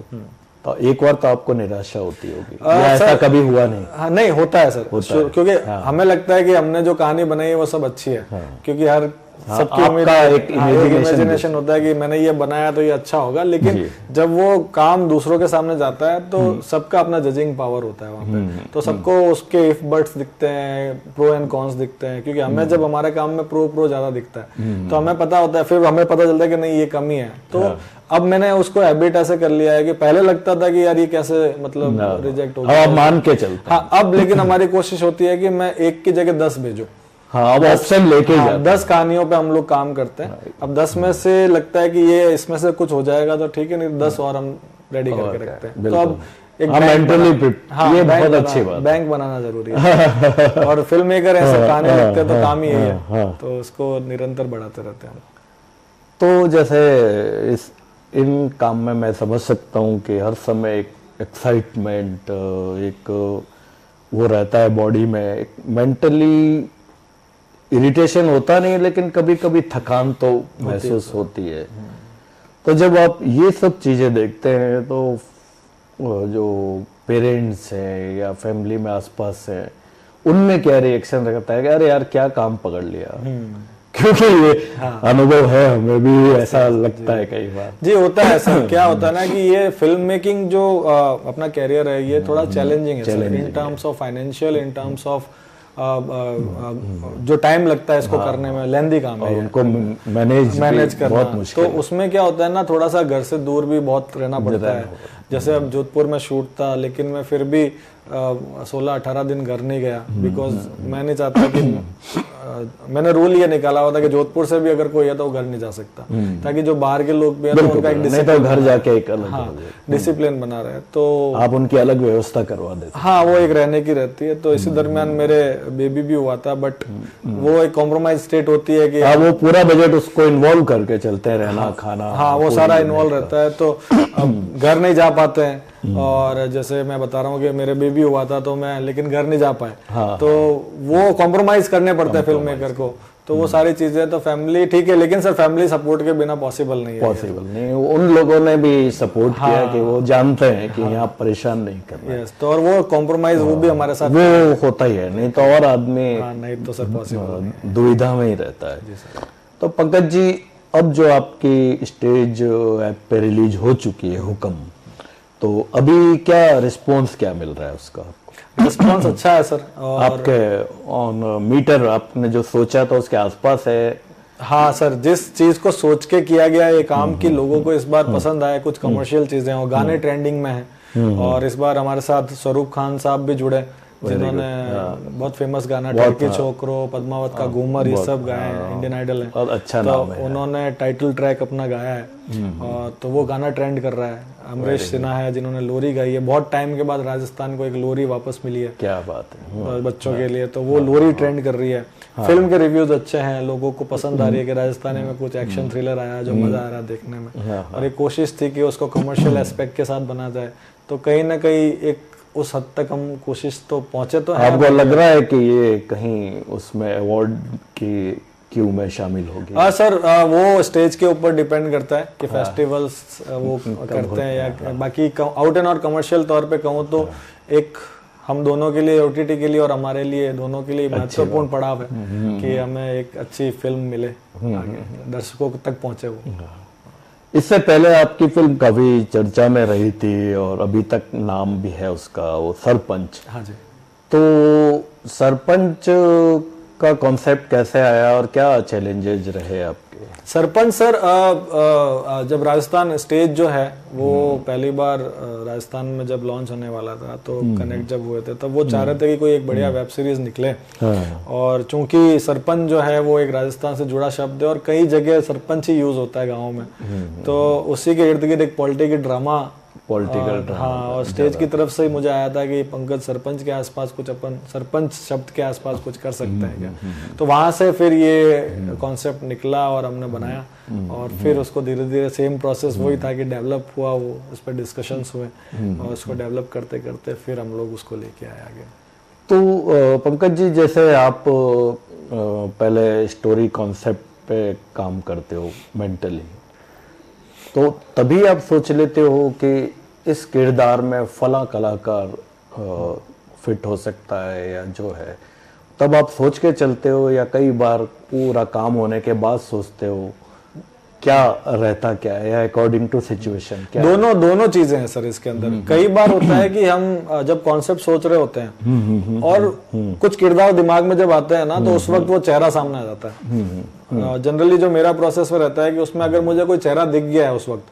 तो एक बार तो आपको निराशा होती होगी, या ऐसा कभी हुआ नहीं? हाँ नहीं होता है सर, क्योंकि हमें लगता है कि हमने जो कहानी बनाई है वो सब अच्छी है, क्योंकि हर सबकी उम्मीद एक इमेजिनेशन होता है कि मैंने ये बनाया तो ये अच्छा होगा, लेकिन जब वो काम दूसरों के सामने जाता है तो सबका अपना जजिंग पावर होता है वहाँ पे, तो सबको उसके इफ बट्स दिखते हैं, प्रो एंड कॉन्स दिखते हैं, क्योंकि हमें जब हमारे काम में प्रो ज्यादा दिखता है तो हमें पता होता है, फिर हमें पता चलता है कि नहीं ये कमी है। तो अब मैंने उसको हैबिट ऐसे कर लिया है कि पहले लगता था कि यार ये कैसे मतलब रिजेक्ट हो गया, अब मान के चलते। हाँ अब लेकिन हमारी कोशिश होती है कि मैं एक की जगह 10 भेजूं। हाँ अब ऑप्शन लेके 10 कहानियों पे हम लोग काम करते हैं। अब 10 में से लगता है कि ये इसमें से कुछ हो जाएगा तो ठीक है, नहीं 10 और हम रेडी करके रखते हैं। तो अब एक ये बहुत अच्छी बात, बैंक बनाना जरूरी है और फिल्म मेकर ऐसे कहानी लिखते हैं तो काम ही है, तो उसको निरंतर बढ़ाते रहते हैं। तो जैसे इन काम में मैं समझ सकता हूँ कि हर समय एक एक्साइटमेंट, एक वो रहता है बॉडी में, एक मेंटली इरिटेशन होता नहीं लेकिन कभी कभी थकान तो महसूस होती है। तो जब आप ये सब चीजें देखते हैं तो जो पेरेंट्स हैं या फैमिली में आसपास हैं उनमें क्या रिएक्शन रहता है कि अरे यार क्या काम पकड़ लिया? क्योंकि ये अनुभव है, हमें भी ऐसा लगता है कई बार। जी होता है सर। क्या होता है ना कि ये फिल्म मेकिंग जो अपना कैरियर है ये थोड़ा चैलेंजिंग है sir, in terms of financial, in terms of जो टाइम लगता है इसको करने में, लेंदी काम है, उनको मैनेज करना बहुत मुश्किल। तो उसमें क्या होता है ना, थोड़ा सा घर से दूर भी बहुत रहना पड़ता है। जैसे अब जोधपुर में शूट था लेकिन मैं फिर भी 16-18 दिन घर नहीं गया, बिकॉज मैं नहीं चाहता कि मैंने रूल ये निकाला हुआ था कि जोधपुर से भी अगर कोई है तो वो घर नहीं जा सकता, ताकि जो बाहर के लोग भी हैं तो उनका एक डिसिप्लिन, घर जाके एक डिसिप्लिन बना रहे, तो आप उनकी अलग व्यवस्था करवा देते। हाँ वो एक रहने की रहती है। तो इसी दरमियान मेरे बेबी भी हुआ था, बट वो एक कॉम्प्रोमाइज स्टेट होती है कि वो पूरा बजट उसको इन्वॉल्व करके चलते हैं, रहना खाना, हाँ वो सारा इन्वॉल्व रहता है, तो अब घर नहीं जा पाते हैं। और जैसे मैं बता रहा हूँ कि मेरे बेबी हुआ था तो मैं लेकिन घर नहीं जा पाए, तो वो कॉम्प्रोमाइज करने पड़ते हैं फिल्म मेकर को। तो वो सारी चीजें, तो फैमिली ठीक है लेकिन सर फैमिली सपोर्ट के बिना पॉसिबल नहीं है। पॉसिबल नहीं, उन लोगों ने भी सपोर्ट किया कि वो जानते हैं कि यहाँ परेशान नहीं करना। यस, तो और वो कॉम्प्रोमाइज वो भी हमारे साथ वो होता ही है, नहीं तो और आदमी नहीं तो सर पॉसिबल दुविधा में ही रहता है। तो पंकज जी, अब जो आपकी स्टेज ऐप पे रिलीज हो चुकी है हुक्म, तो अभी क्या रिस्पॉन्स क्या मिल रहा है उसका? रिस्पॉन्स अच्छा है सर। और आपके ऑन मीटर आपने जो सोचा था उसके आसपास है? हाँ सर, जिस चीज को सोच के किया गया ये काम की लोगों को इस बार पसंद आया। कुछ कमर्शियल चीजें और गाने ट्रेंडिंग में हैं, और इस बार हमारे साथ स्वरूप खान साहब भी जुड़े जिन्होंने बहुत फेमस गाना टर्की छोकरो, पद्मावत का घूमर, ये सब गाए हैं, इंडियन आइडल है, अच्छा तो उन्होंने टाइटल ट्रैक अपना गाया है, और तो वो गाना ट्रेंड कर रहा है। अमरीश सिन्हा है जिन्होंने लोरी गाई है, बहुत टाइम के बाद राजस्थान को एक लोरी वापस मिली है, क्या बात है, बच्चों के लिए, तो वो लोरी ट्रेंड कर रही है। फिल्म के रिव्यूज अच्छे हैं, लोगों को पसंद आ रही है कि राजस्थानी में कुछ एक्शन थ्रिलर आया जो मजा आ रहा है देखने में, और एक कोशिश थी कि उसको कमर्शियल एस्पेक्ट के साथ बना जाए, तो कहीं ना कहीं एक उस हद तक हम कोशिश तो पहुंचे तो है। आपको लग रहा है कि ये कहीं उसमें अवार्ड की क्यू में शामिल होगी? हाँ सर, वो स्टेज के ऊपर डिपेंड करता है कि फेस्टिवल्स वो करते हैं या बाकी आउट एंड आउट कमर्शियल तौर पे कहूँ तो एक हम दोनों के लिए, ओटीटी के लिए और हमारे लिए, दोनों के लिए महत्वपूर्ण पड़ाव है कि हमें एक अच्छी फिल्म मिले, दर्शकों तक पहुंचे वो। इससे पहले आपकी फिल्म काफी चर्चा में रही थी और अभी तक नाम भी है उसका, वो सरपंच। हाँ जी। तो सरपंच का कॉन्सेप्ट कैसे आया और क्या चैलेंजेस रहे आपके? सरपंच सर, जब राजस्थान स्टेज जो है वो पहली बार राजस्थान में जब लॉन्च होने वाला था, तो कनेक्ट जब हुए थे तब वो चाह रहे थे कि कोई एक बढ़िया वेब सीरीज निकले, और चूंकि सरपंच जो है वो एक राजस्थान से जुड़ा शब्द है और कई जगह सरपंच ही यूज होता है गाँव में, तो उसी के इर्द गिर्द एक पॉलिटिकल ड्रामा, हाँ, और स्टेज की तरफ से ही मुझे आया था कि पंकज सरपंच के आसपास कुछ, अपन सरपंच शब्द के आसपास कुछ कर सकते हैं क्या, तो वहां से फिर ये कॉन्सेप्ट निकला और हमने बनाया, और फिर उसको धीरे धीरे सेम प्रोसेस वही था कि डेवलप हुआ, वो उस पर डिस्कशंस हुए, और उसको डेवलप करते करते फिर हम लोग उसको लेके आए आगे। पंकज जी, जैसे आप पहले स्टोरी कॉन्सेप्ट पे काम करते हो मेंटली, तो तभी आप सोच लेते हो कि इस किरदार में फला कलाकार फिट हो सकता है या जो है, तब आप सोच के चलते हो या कई बार पूरा काम होने के बाद सोचते हो? क्या रहता क्या है, या अकॉर्डिंग टू सिचुएशन? क्या दोनों चीजें हैं सर इसके अंदर। कई बार होता है कि हम जब कॉन्सेप्ट सोच रहे होते हैं और कुछ किरदार दिमाग में जब आते हैं ना, तो उस वक्त वो चेहरा सामने आ जाता है। जनरली जो मेरा प्रोसेस में रहता है कि उसमें अगर मुझे कोई चेहरा दिख गया है उस वक्त,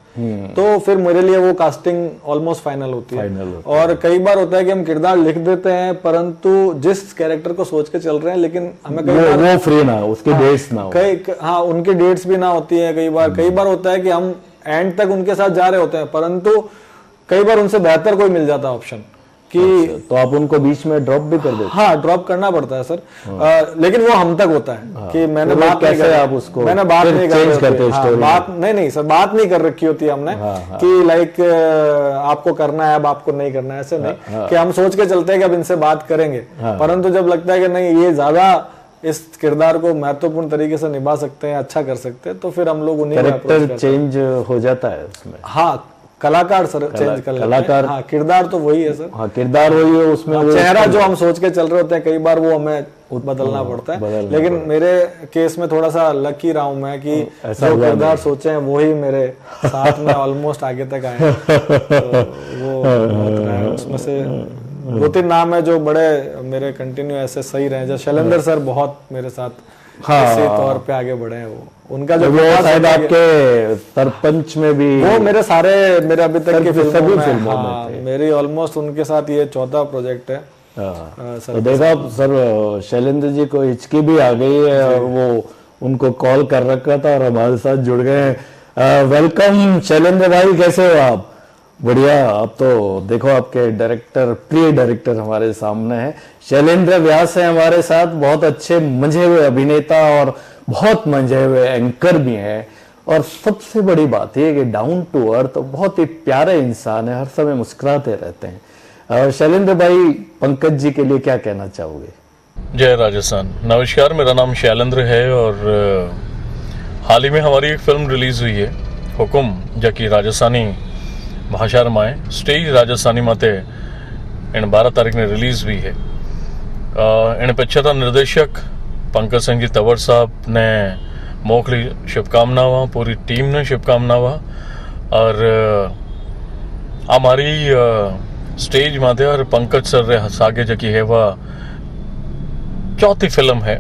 तो फिर मेरे लिए वो कास्टिंग ऑलमोस्ट फाइनल होती है। और कई बार होता है कि हम किरदार लिख देते हैं, परंतु जिस कैरेक्टर को सोच के चल रहे हैं, लेकिन हमें वो फ्री ना हो, उसके डेट्स ना हो, उनकी डेट्स भी ना होती है। कई बार होता है कि हम एंड तक उनके साथ जा रहे होते हैं, परंतु कई बार उनसे बेहतर कोई मिल जाता है ऑप्शन कि तो आप उनको बीच में ड्रॉप भी कर देते? हाँ, ड्रॉप करना पड़ता है सर। लेकिन वो हम तक होता है कि मैंने तो बात कैसे आप उसको मैंने बात नहीं चेंज करते हो स्टोरी? बात नहीं सर, बात नहीं कर रखी होती है हमने कि लाइक आपको करना है, अब आपको नहीं करना है, ऐसे नहीं कि हम सोच के चलते हैं कि अब इनसे बात करेंगे, परंतु जब लगता है कि नहीं, ये ज्यादा इस किरदार को महत्वपूर्ण तरीके से निभा सकते हैं, अच्छा कर सकते हैं, तो फिर हम लोग उन्हीं कैरेक्टर चेंज हो जाता है उसमें। हाँ, कलाकार सर चेंज कर लेते हैं। हाँ, किरदार तो वही है सर। हाँ, किरदार वही है, उसमें चेहरा जो हम सोच के चल रहे होते हैं, कई बार वो हमें बदलना पड़ता है। लेकिन मेरे केस में थोड़ा सा लकी रहा हूं मैं कि जो किरदार सोचे हैं वही मेरे साथ में ऑलमोस्ट आगे तक आए। तो वो उसमें से 2-3 नाम है जो बड़े मेरे कंटिन्यू ऐसे सही रहे। जैसे शैलेंद्र सर बहुत मेरे साथ इसी तौर पे आगे बढ़े हैं। वो उनका जो शायद आपके सरपंच में भी, वो मेरे अभी तक के फिल्मों में मेरी ऑलमोस्ट उनके साथ ये 4था प्रोजेक्ट है। तो देखा सर, शैलेंद्र जी को हिचकी भी आ गई है और वो उनको कॉल कर रखा था और हमारे साथ जुड़ गए। वेलकम शैलेंद्र भाई, कैसे हो आप? बढ़िया। अब तो देखो आपके डायरेक्टर, प्रिय डायरेक्टर हमारे सामने हैं, शैलेंद्र व्यास है हमारे साथ। बहुत अच्छे मंझे हुए अभिनेता और बहुत मंझे हुए एंकर भी हैं, और सबसे बड़ी बात यह कि डाउन टू अर्थ, बहुत ही प्यारे इंसान है, हर समय मुस्कुराते रहते हैं। शैलेंद्र भाई, पंकज जी के लिए क्या कहना चाहोगे? जय राजस्थान। नमस्कार, मेरा नाम शैलेंद्र है और हाल ही में हमारी एक फिल्म रिलीज हुई है, हुकुम, जो कि राजस्थानी भाषा रमाए स्टेज राजस्थानी मते इन 12 तारीख ने रिलीज हुई है। इन पिक्चर का निर्देशक पंकज सिंह जी तंवर साहब ने मोकली शुभकामनावां, पूरी टीम ने शुभकामनावां। और हमारी स्टेज माते और पंकज सर रे सागे जकी है वह 4थी फिल्म है।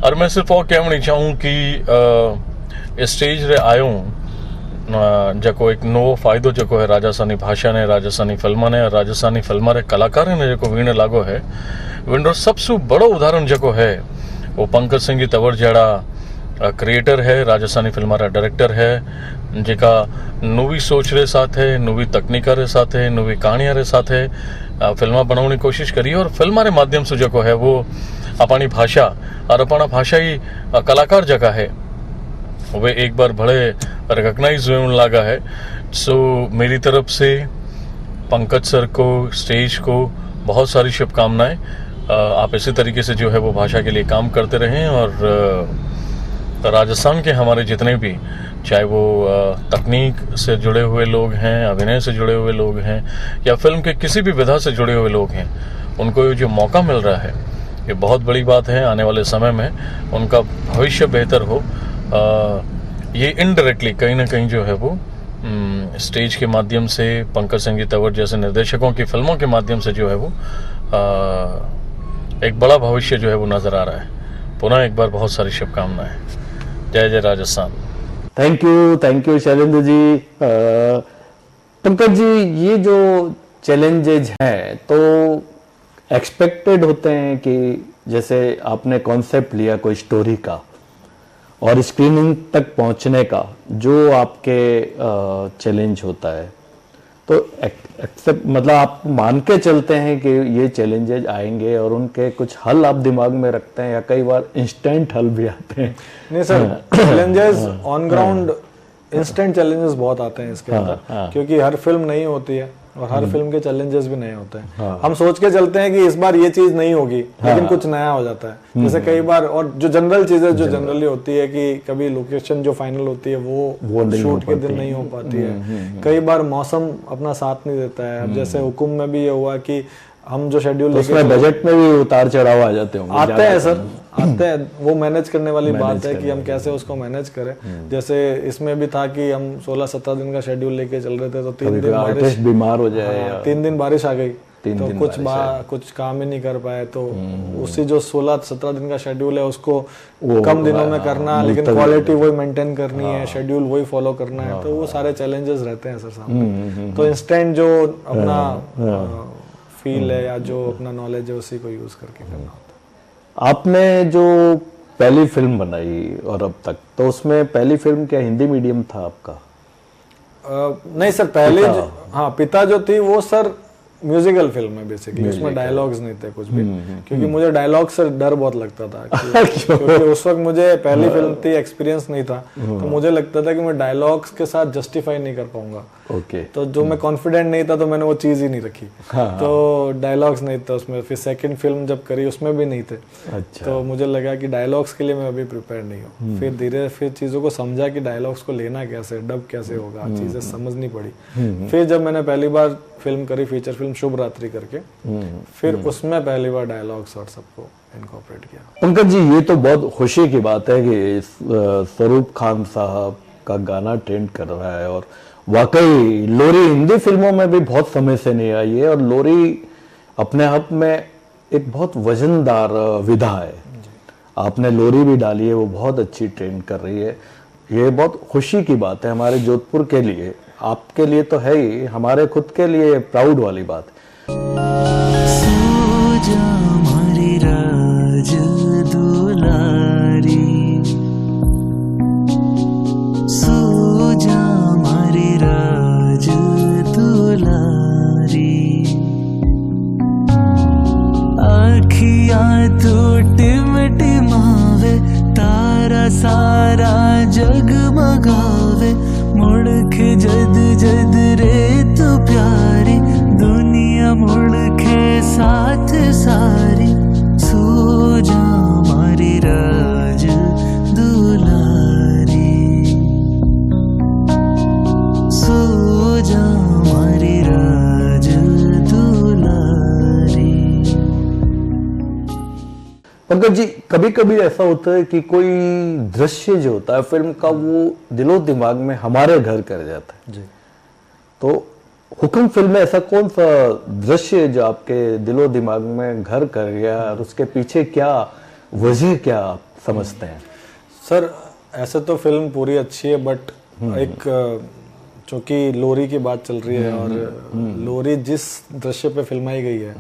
और मैं सिर्फ वो कहना चाहूँ कि स्टेज रे आयो जको एक नवो फ़ायदो जको है राजस्थानी भाषा ने, राजस्थानी फिल्म ने, राजस्थानी फिल्म रे कलाकार ने जको वीण लागो है, विंडो सबसे बड़ो उदाहरण जको है वो पंकज सिंह जी तंवर जड़ा क्रिएटर है, राजस्थानी फिल्म रा डायरेक्टर है, जेका नवी सोच रे साथ है, नवी तकनीक रे साथ है, नवी कहानियां रे साथ है फिल्म बनाने की कोशिश करी। और फिल्म रे माध्यम से जको है वो अपनी भाषा और अपना भाषाई कलाकार जगह है वे एक बार बड़े रिकॉग्नाइज होने लगा है। सो मेरी तरफ से पंकज सर को, स्टेज को बहुत सारी शुभकामनाएं। आप इसी तरीके से जो है वो भाषा के लिए काम करते रहें और राजस्थान के हमारे जितने भी, चाहे वो तकनीक से जुड़े हुए लोग हैं, अभिनय से जुड़े हुए लोग हैं या फिल्म के किसी भी विधा से जुड़े हुए लोग हैं, उनको जो मौका मिल रहा है ये बहुत बड़ी बात है। आने वाले समय में उनका भविष्य बेहतर हो, ये इनडायरेक्टली कहीं ना कहीं जो है वो स्टेज के माध्यम से, पंकज सिंह जी तंवर जैसे निर्देशकों की फिल्मों के माध्यम से जो है वो एक बड़ा भविष्य जो है वो नजर आ रहा है। पुनः एक बार बहुत सारी शुभकामनाएं। जय जय राजस्थान। Thank you Shailendra ji. पंकज जी, ये जो चैलेंजेज हैं तो एक्सपेक्टेड होते हैं कि जैसे आपने कॉन्सेप्ट लिया कोई स्टोरी का और स्क्रीनिंग तक पहुंचने का जो आपके चैलेंज होता है, तो एक्सेप्ट मतलब आप मान के चलते हैं कि ये चैलेंजेज आएंगे और उनके कुछ हल आप दिमाग में रखते हैं या कई बार इंस्टेंट हल भी आते हैं? नहीं sir, challenges on ground instant challenges बहुत आते हैं इसके अंदर, क्योंकि हर फिल्म नहीं होती है और हर फिल्म के चैलेंजेस भी नए होते हैं। हम सोच के चलते हैं कि इस बार ये चीज नहीं होगी, लेकिन कुछ नया हो जाता है। जैसे कई बार, और जो जनरल चीजें जो जनरली होती है कि कभी लोकेशन जो फाइनल होती है वो शूट के दिन नहीं हो पाती है, कई बार मौसम अपना साथ नहीं देता है। अब जैसे हुकुम में भी ये हुआ कि हम जो शेड्यूल तो उसमें बजट में भी उतार चढ़ाव आ जाते होंगे। आते हैं सर, आते हैं, वो मैनेज करने वाली बात है कि हम कैसे उसको मैनेज करें। जैसे इसमें भी था कि हम 16-17 दिन का शेड्यूल लेके चल रहे थे, तो 3 दिन बारिश, बीमार हो जाए, 3 दिन बारिश आ गई, तो कुछ काम ही नहीं कर पाए। तो उसी जो 16-17 दिन का शेड्यूल है उसको कम दिनों में करना, लेकिन क्वालिटी वही मेंटेन करनी है, शेड्यूल वही फॉलो करना है, तो वो सारे चैलेंजेस रहते हैं सर सामने। तो इंस्टेंट जो अपना फील है या जो अपना नॉलेज है उसी को यूज करके करना होता है। आपने जो पहली फिल्म बनाई और अब तक, तो उसमें पहली फिल्म क्या हिंदी मीडियम था आपका? नहीं सर, पहले हाँ पिता जो थी वो सर म्यूजिकल फिल्म है बेसिकली, उसमें डायलॉग्स नहीं थे कुछ भी, क्योंकि मुझे डायलॉग से डर बहुत लगता था क्योंकि उस वक्त मुझे पहली फिल्म थी, एक्सपीरियंस नहीं था, तो मुझे लगता था कि मैं डायलॉग्स के साथ जस्टिफाई नहीं कर पाऊंगा। तो जो मैं कॉन्फिडेंट नहीं था तो मैंने वो चीज ही नहीं रखी, तो डायलॉग्स नहीं था उसमें। फिर सेकंड फिल्म जब करी उसमें भी नहीं थे, तो मुझे लगा कि डायलॉग्स के लिए मैं अभी प्रिपेयर नहीं हूँ। फिर धीरे फिर चीजों को समझा कि डायलॉग्स को लेना कैसे, डब कैसे होगा, चीजें समझनी पड़ी। फिर जब मैंने पहली बार फिल्म करी, फीचर फिल्म शुभ रात्रि करके, फिर उसमें पहली बार डायलॉग्स और सबको इनकॉर्पोरेट किया। पंकज जी, ये तो बहुत खुशी की बात है कि स्वरूप खान साहब का गाना ट्रेंड कर रहा है, और वाकई लोरी हिंदी फिल्मों में भी बहुत समय से नहीं आई है, और लोरी अपने आप में एक बहुत वजनदार विधा है। आपने लोरी भी डाली है, वो बहुत अच्छी ट्रेंड कर रही है। ये बहुत खुशी की बात है हमारे जोधपुर के लिए, आपके लिए तो है ही, हमारे खुद के लिए प्राउड वाली बात है। सारा जगमगावे, मुड़ के जद जद रे तू प्यारी, दुनिया मुड़ के साथ सारी, सो जा मारी राज दुलारी, सो जा मारी राज दुलारी। पंकज जी, कभी कभी ऐसा होता है कि कोई दृश्य जो होता है फिल्म का, वो दिलो दिमाग में हमारे घर कर जाता है जी। तो हुक्म फिल्म में ऐसा कौन सा दृश्य है जो आपके दिलो दिमाग में घर कर गया, और उसके पीछे क्या वजह क्या आप समझते हैं? सर ऐसे तो फिल्म पूरी अच्छी है, बट एक चूंकि लोरी की बात चल रही है, और लोरी जिस दृश्य पे फिल्माई गई है,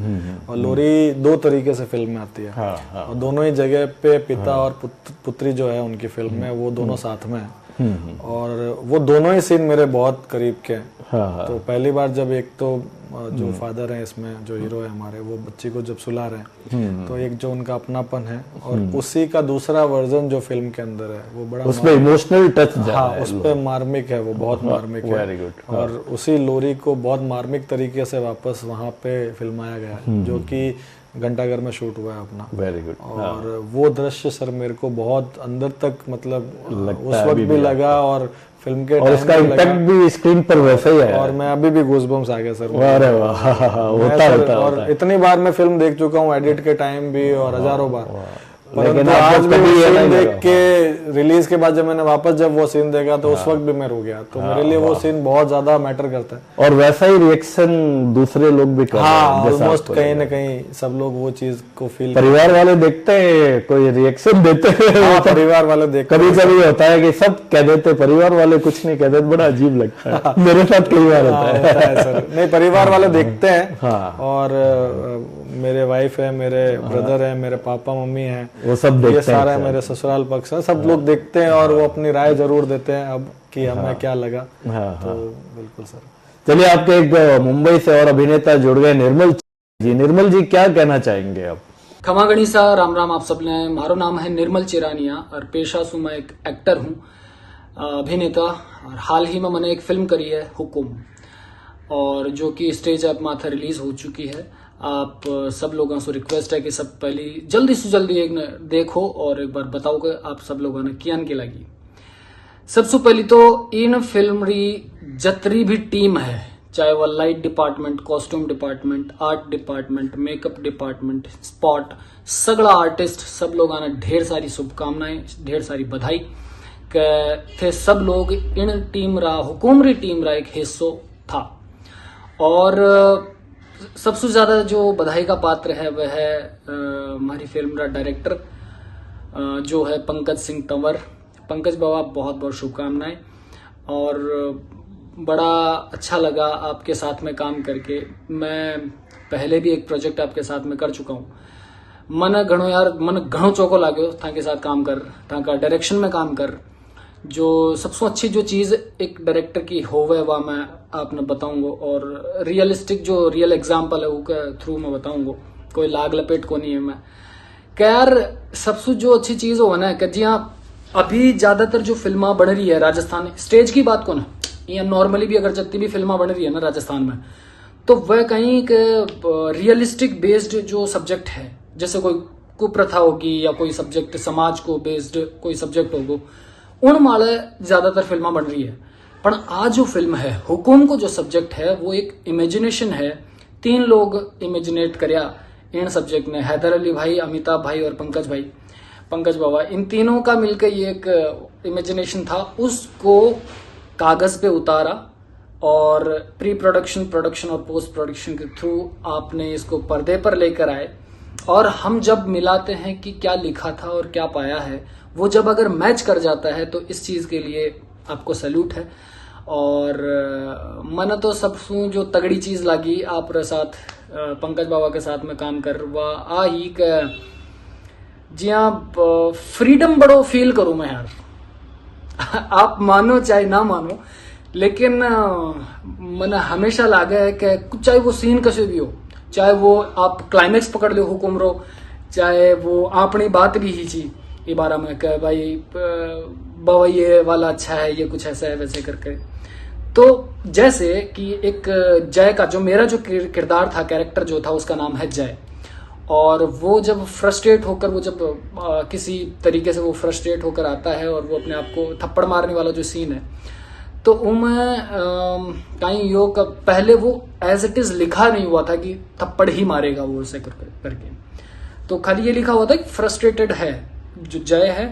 और लोरी 2 तरीके से फिल्म में आती है, और दोनों ही जगह पे पिता और पुत्री जो है उनकी फिल्म में, वो दोनों साथ में है, और वो दोनों ही सीन मेरे बहुत करीब के हैं। तो पहली बार जब एक तो जो फादर है इसमें, जो हीरो है हमारे, वो बच्ची को जब सुला रहे हैं, तो एक जो उनका अपनापन है, और उसी का दूसरा वर्जन जो फिल्म के अंदर है, वो बड़ा उसमें इमोशनल टच, हाँ उस पे मार्मिक है, वो बहुत मार्मिक है, और उसी लोरी को बहुत मार्मिक तरीके से वापस वहाँ पे फिल्माया गया है, जो कि घंटाघर में शूट हुआ है अपना। Very good. और वो दृश्य सर मेरे को बहुत अंदर तक, मतलब उस वक्त भी लगा, और फिल्म के और उसका इम्पैक्ट भी स्क्रीन पर वैसा ही है, और मैं अभी भी गूज़बम्स आ गए सर। अरे वाह, होता और इतनी बार मैं फिल्म देख चुका हूँ, एडिट के टाइम भी, और हजारों बार, लेकिन आज भी सीन देख के रिलीज के बाद जब मैंने वापस जब वो सीन देखा, तो उस वक्त भी मैं रो गया। तो मेरे लिए वो सीन बहुत ज्यादा मैटर करता है, और वैसा ही रिएक्शन दूसरे लोग भी कर रहे हैं, ऑलमोस्ट कहीं ना कहीं सब लोग वो चीज को फील। परिवार वाले देखते हैं, कोई रिएक्शन देते हैं, परिवार वाले देखते, कभी कभी होता है कि सब कह देते, परिवार वाले कुछ नहीं कहते, बड़ा अजीब लगता है। मेरे साथ कई बार होता है सर। नहीं, परिवार वाले देखते हैं, और मेरे वाइफ है, मेरे ब्रदर है, मेरे पापा मम्मी है, वो सब देखते हैं, ये सारा मेरे ससुराल पक्ष है, सब लोग देखते हैं, और वो अपनी राय जरूर देते हैं अब कि हमें क्या लगा। तो बिल्कुल सर। चलिए, आपके एक मुंबई से और अभिनेता जुड़ गए, निर्मल जी। निर्मल जी, क्या कहना चाहेंगे आप? खमा गणिसा, राम राम आप सबने। मारो नाम है निर्मल चिरानिया, और पेशा से मैं एक एक्टर हूँ, अभिनेता, और हाल ही में मैंने एक फिल्म करी है हुकुम। और जो कि स्टेज ऐप माथे रिलीज हो चुकी है। आप सब लोगों से रिक्वेस्ट है कि सब पहले जल्दी से जल्दी एक देखो और एक बार बताओ कि आप सब लोगों ने कियान की लगी। सबसे पहले तो इन फिल्म री जतरी भी टीम है, चाहे वह light department, costume department, art department, makeup department, spot, सगड़ा आर्टिस्ट, सब लोगों ने ढेर सारी शुभकामनाएं, ढेर सारी बधाई थे। सब लोग इन टीम रा हुकुमरी टीम रा एक हिस्सों था। और सबसे ज्यादा जो बधाई का पात्र है वह है हमारी फिल्म का डायरेक्टर जो है पंकज सिंह तंवर। पंकज बाबा बहुत बहुत शुभकामनाएं और बड़ा अच्छा लगा आपके साथ में काम करके। मैं पहले भी एक प्रोजेक्ट आपके साथ में कर चुका हूँ। मन घणो चौको लाग्यो ताके साथ काम कर, ताका डायरेक्शन में काम कर। जो सबसे अच्छी जो चीज एक डायरेक्टर की होवे वह मैं आपने बताऊंगा और रियलिस्टिक जो रियल एग्जाम्पल है उसके थ्रू मैं बताऊंगा, कोई लाग लपेट को नहीं है मैं। यार सबसे जो अच्छी चीज हो ना कि जी हाँ अभी ज्यादातर जो फिल्मा बन रही है राजस्थान स्टेज की बात को ना, या नॉर्मली भी अगर जितनी भी फिल्मा बन रही है ना राजस्थान में, तो वह कहीं के रियलिस्टिक बेस्ड जो सब्जेक्ट है, जैसे कोई कुप्रथा होगी या कोई सब्जेक्ट समाज को बेस्ड कोई सब्जेक्ट होगा, उन माले ज्यादातर फिल्मा बन रही है। पर आज जो फिल्म है हुकुम को जो सब्जेक्ट है वो एक इमेजिनेशन है। 3 लोग इमेजिनेट करया इन सब्जेक्ट ने, हैदर अली भाई, अमिताभ भाई और पंकज बाबा। इन तीनों का मिलकर ये एक इमेजिनेशन था, उसको कागज पे उतारा और प्री प्रोडक्शन, प्रोडक्शन और पोस्ट प्रोडक्शन के थ्रू आपने इसको पर्दे पर लेकर आए। और हम जब मिलाते हैं कि क्या लिखा था और क्या पाया है, वो जब अगर मैच कर जाता है तो इस चीज के लिए आपको सैल्यूट है। और मन तो सबसे जो तगड़ी चीज लगी आप साथ पंकज बाबा के साथ में काम कर वह ही जी हाँ फ्रीडम बड़ो फील करूं मैं यार। आप मानो चाहे ना मानो, लेकिन मन हमेशा लागे है कि चाहे वो सीन कैसे भी हो, चाहे वो आप क्लाइमेक्स पकड़ लो हुकुम रो, चाहे वो अपनी बात भी ही ची ये बारे में कि भाई बाबा ये वाला अच्छा है, ये कुछ ऐसा है वैसे करके। तो जैसे कि एक जय का जो मेरा जो किरदार था, कैरेक्टर जो था उसका नाम है जय, और वो जब फ्रस्ट्रेट होकर वो जब किसी तरीके से वो फ्रस्ट्रेट होकर आता है और वो अपने आप को थप्पड़ मारने वाला जो सीन है, तो उनमें कहीं यो पहले वो एज इट इज लिखा नहीं हुआ था कि थप्पड़ ही मारेगा वो उसे करके, तो खाली ये लिखा हुआ था कि फ्रस्ट्रेटेड है, जो जय है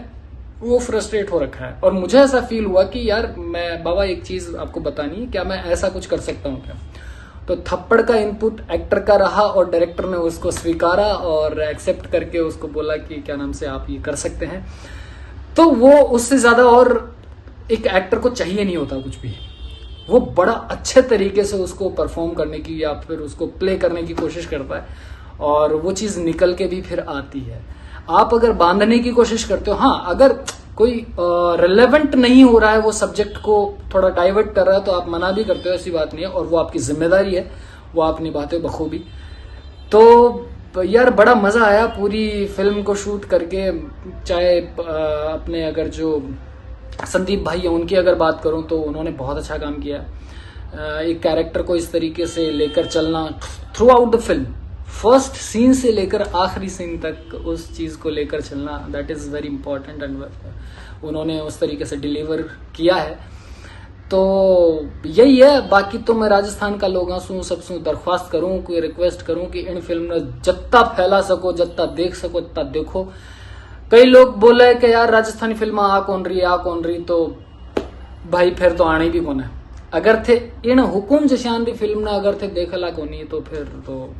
वो फ्रस्ट्रेट हो रखा है। और मुझे ऐसा फील हुआ कि यार मैं बाबा एक चीज आपको बतानी है, क्या मैं ऐसा कुछ कर सकता हूँ क्या? तो थप्पड़ का इनपुट एक्टर का रहा और डायरेक्टर ने उसको स्वीकारा और एक्सेप्ट करके उसको बोला कि क्या नाम से आप ये कर सकते हैं। तो वो उससे ज्यादा और एक एक्टर को चाहिए नहीं होता कुछ भी, वो बड़ा अच्छे तरीके से उसको परफॉर्म करने की या फिर उसको प्ले करने की कोशिश करता है और वो चीज निकल के भी फिर आती है। आप अगर बांधने की कोशिश करते हो, हाँ अगर कोई रिलेवेंट नहीं हो रहा है, वो सब्जेक्ट को थोड़ा डाइवर्ट कर रहा है, तो आप मना भी करते हो, ऐसी बात नहीं है, और वो आपकी जिम्मेदारी है, वो आप निभाते हो बखूबी। तो यार बड़ा मजा आया पूरी फिल्म को शूट करके। चाहे अपने अगर जो संदीप भाई है उनकी अगर बात करूं तो उन्होंने बहुत अच्छा काम किया। एक कैरेक्टर को इस तरीके से लेकर चलना throughout the film, first scene से लेकर आखिरी सीन तक उस चीज को लेकर चलना, that is very important and उन्होंने उस तरीके से डिलीवर किया है। तो यही है। बाकी तो मैं राजस्थान का लोगों से सबसे दरख्वास्त करूं, कोई रिक्वेस्ट करूं कि इन फिल्म ने जितना फैला सको, जितना देख सको उतना देखो। कई लोग बोले कि यार राजस्थानी फिल्म आ कौन रही, तो भाई फिर तो आने भी कौन है। अगर थे इन हुकुम जशान भी फिल्म ने अगर थे देखला को नहीं, तो फिर तो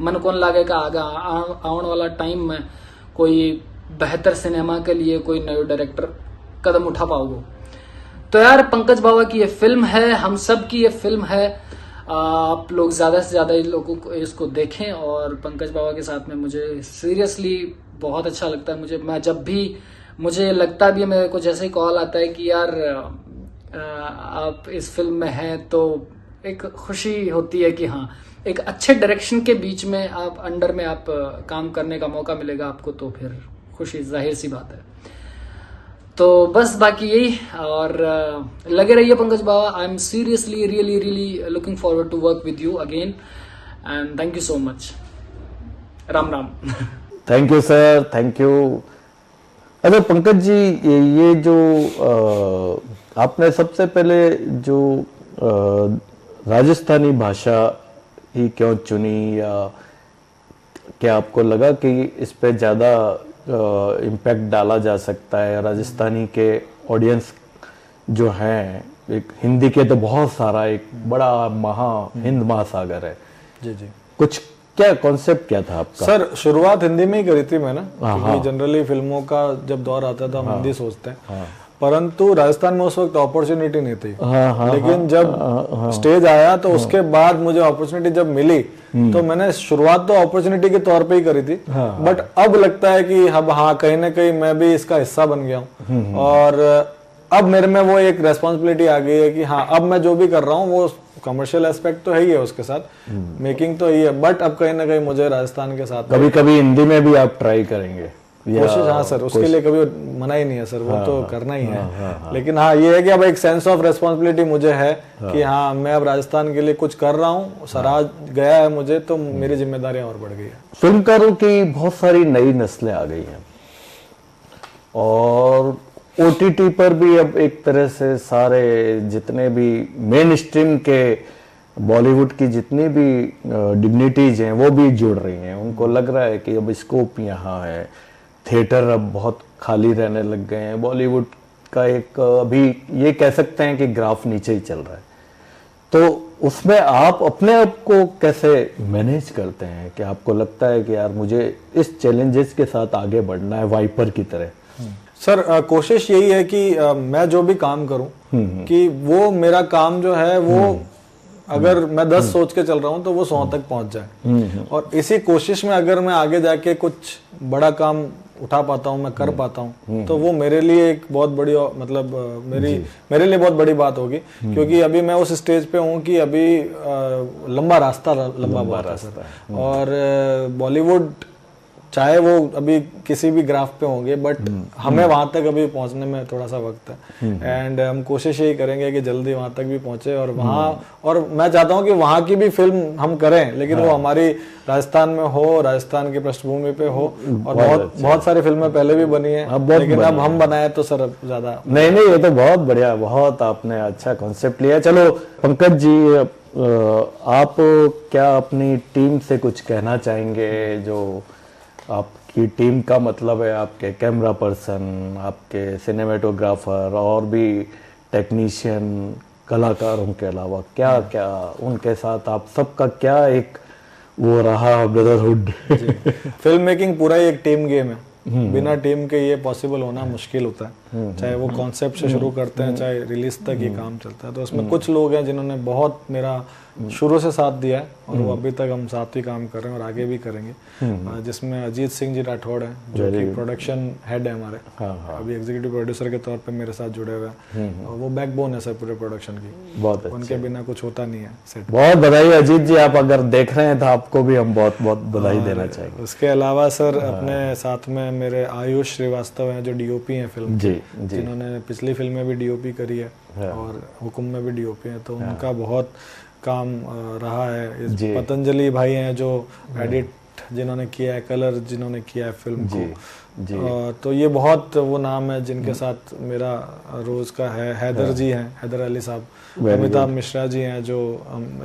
मन कौन लागेगा आगे आने वाला टाइम में कोई बेहतर सिनेमा के लिए कोई नया डायरेक्टर कदम उठा पाओगे। तो यार पंकज बाबा की ये फिल्म है, हम सब की ये फिल्म है। आप लोग ज्यादा से ज्यादा इन लोगों को इसको देखें। और पंकज बाबा के साथ में मुझे सीरियसली बहुत अच्छा लगता है। मैं जब भी मुझे लगता भी है, मेरे को जैसे ही कॉल आता है कि यार आप इस फिल्म में हैं, तो एक खुशी होती है कि हाँ एक अच्छे डायरेक्शन के बीच में आप अंडर में आप काम करने का मौका मिलेगा आपको, तो फिर खुशी जाहिर सी बात है। तो बस बाकी यही, और लगे रहिए पंकज बाबा। I am seriously really really looking forward to work with you again, and thank you so much. Ram Ram. Thank you sir, thank you. अच्छा पंकज जी, ये जो आपने सबसे पहले जो राजस्थानी भाषा ही क्यों चुनी, या क्या आपको लगा कि इस पे ज़्यादा इम्पैक्ट डाला जा सकता है? राजस्थानी के ऑडियंस जो हैं, एक हिंदी के तो बहुत सारा, एक बड़ा हिंद महासागर है। जी जी। कुछ क्या कॉन्सेप्ट क्या था आपका? सर शुरुआत हिंदी में ही करी थी मैंने, क्योंकि जनरली फिल्मों का जब दौर आता था हम हिंदी सोचते हैं, परंतु राजस्थान में उस वक्त अपॉर्चुनिटी नहीं थी। लेकिन जब स्टेज आया तो उसके बाद मुझे अपॉर्चुनिटी जब मिली, तो मैंने शुरुआत तो अपॉर्चुनिटी के तौर पे ही करी थी, बट अब लगता है कि अब कहीं ना कहीं मैं भी इसका हिस्सा बन गया हूँ, और अब मेरे में वो एक रेस्पॉन्सिबिलिटी आ गई है कि अब मैं जो भी कर रहा हूँ वो कमर्शियल एस्पेक्ट तो है ही है, उसके साथ मेकिंग तो ही है, बट अब कहीं ना कहीं मुझे राजस्थान के साथ कभी कभी हिंदी में भी आप ट्राई करेंगे? कोशिश, हाँ सर, उसके लिए कभी मना ही नहीं है सर, वो तो करना ही है। लेकिन ये है कि अब एक सेंस ऑफ रेस्पॉन्सिबिलिटी मुझे है कि मैं अब राजस्थान के लिए कुछ कर रहा हूँ, सराह गया है मुझे, तो मेरी जिम्मेदारियां और बढ़ गई है। फिल्मकारों की बहुत सारी नई नस्लें आ गई हैं, और ओटीटी पर भी अब एक तरह से सारे जितने भी मेन स्ट्रीम के बॉलीवुड की जितनी भी डिग्निटीज हैं वो भी जुड़ रही हैं। उनको लग रहा है कि अब स्कोप यहाँ है, थिएटर अब बहुत खाली रहने लग गए हैं, बॉलीवुड का एक अभी ये कह सकते हैं कि ग्राफ नीचे ही चल रहा है। तो उसमें आप अपने आप को कैसे मैनेज करते हैं कि आपको लगता है कि यार मुझे इस चैलेंजेस के साथ आगे बढ़ना है वाइपर की तरह? सर कोशिश यही है कि मैं जो भी काम करूं कि वो मेरा काम जो है वो अगर मैं 10 सोच के चल रहा हूं तो वो 100 तक पहुंच जाए, और इसी कोशिश में अगर मैं आगे जाके कुछ बड़ा काम उठा पाता हूं, मैं कर पाता हूं, तो वो मेरे लिए एक बहुत बड़ी, मतलब मेरे लिए बहुत बड़ी बात होगी, क्योंकि अभी मैं उस स्टेज पे हूं कि अभी लंबा रास्ता है सर, और बॉलीवुड चाहे वो अभी किसी भी ग्राफ पे होंगे, बट हमें वहां तक अभी पहुंचने में थोड़ा सा वक्त है, एंड हम कोशिश यही करेंगे कि जल्दी वहां तक भी पहुंचे, और और मैं चाहता हूं कि वहां की भी फिल्म हम करें, लेकिन वो हमारी राजस्थान में हो, राजस्थान की पृष्ठभूमि पे हो, और बहुत सारी फिल्में पहले भी बनी है, लेकिन अब हम बनाए तो सर अब ज्यादा नहीं, ये तो बहुत बढ़िया, बहुत आपने अच्छा कॉन्सेप्ट लिया। चलो पंकज जी, आप क्या अपनी टीम से कुछ कहना चाहेंगे? जो आपकी टीम का मतलब है आपके कैमरा पर्सन, आपके सिनेमेटोग्राफर, और भी टेक्नीशियन, कलाकारों के अलावा क्या क्या उनके साथ आप सबका क्या एक वो रहा ब्रदरहुड? फिल्म मेकिंग पूरा ही एक टीम गेम है, बिना टीम के ये पॉसिबल होना मुश्किल होता है, चाहे वो कॉन्सेप्ट से शुरू करते हैं चाहे रिलीज तक ये काम चलता है। तो उसमें कुछ लोग हैं जिन्होंने बहुत मेरा शुरू से साथ दिया है, और वो अभी तक हम साथ ही काम कर रहे हैं और आगे भी करेंगे, जिसमें अजीत सिंह जी राठौड़ हैं जो कि प्रोडक्शन हेड है हमारे, अभी एग्जीक्यूटिव प्रोड्यूसर के तौर पे मेरे साथ जुड़े हुए हैं, और वो बैकबोन है सर पूरे प्रोडक्शन की, बहुत उनके बिना कुछ होता नहीं है सेट। बहुत बधाई अजीत जी, आप अगर देख रहे हैं तो आपको भी हम बहुत बहुत बधाई देना चाहेंगे। उसके अलावा सर अपने साथ में मेरे आयुष श्रीवास्तव हैं जो डीओपी हैं फिल्म, जिन्होंने पिछली फिल्म में भी डीओपी करी है और हुकुम में भी डीओपी है, तो उनका बहुत काम रहा है। पतंजलि भाई हैं जो एडिट जिन्होंने किया है, कलर जिन्होंने किया है फिल्म को, तो ये बहुत वो नाम है जिनके साथ मेरा रोज का है। हैदर जी हैं, हैदर अली साहब, अमिताभ मिश्रा जी हैं जो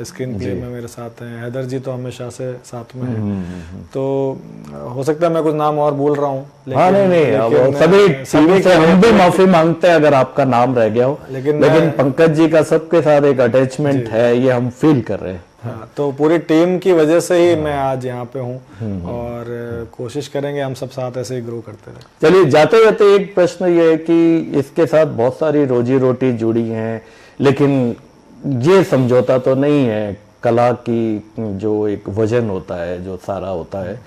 स्क्रीन प्ले में मेरे साथ हैं। हैदर जी तो हमेशा से साथ में हैं, तो हो सकता है मैं कुछ नाम और भूल रहा हूँ, नहीं, सभी से हम भी माफी मांगते हैं अगर आपका नाम रह गया हो, लेकिन पंकज जी का सबके साथ एक अटैचमेंट है, ये हम फील कर रहे हैं। हाँ, तो पूरी टीम की वजह से ही मैं आज यहाँ पे हूँ, और कोशिश करेंगे हम सब साथ ऐसे ही ग्रो करते रहे। चलिए, जाते जाते एक प्रश्न ये है कि इसके साथ बहुत सारी रोजी रोटी जुड़ी है, लेकिन ये समझौता तो नहीं है, कला की जो एक वजन होता है, जो सारा होता है,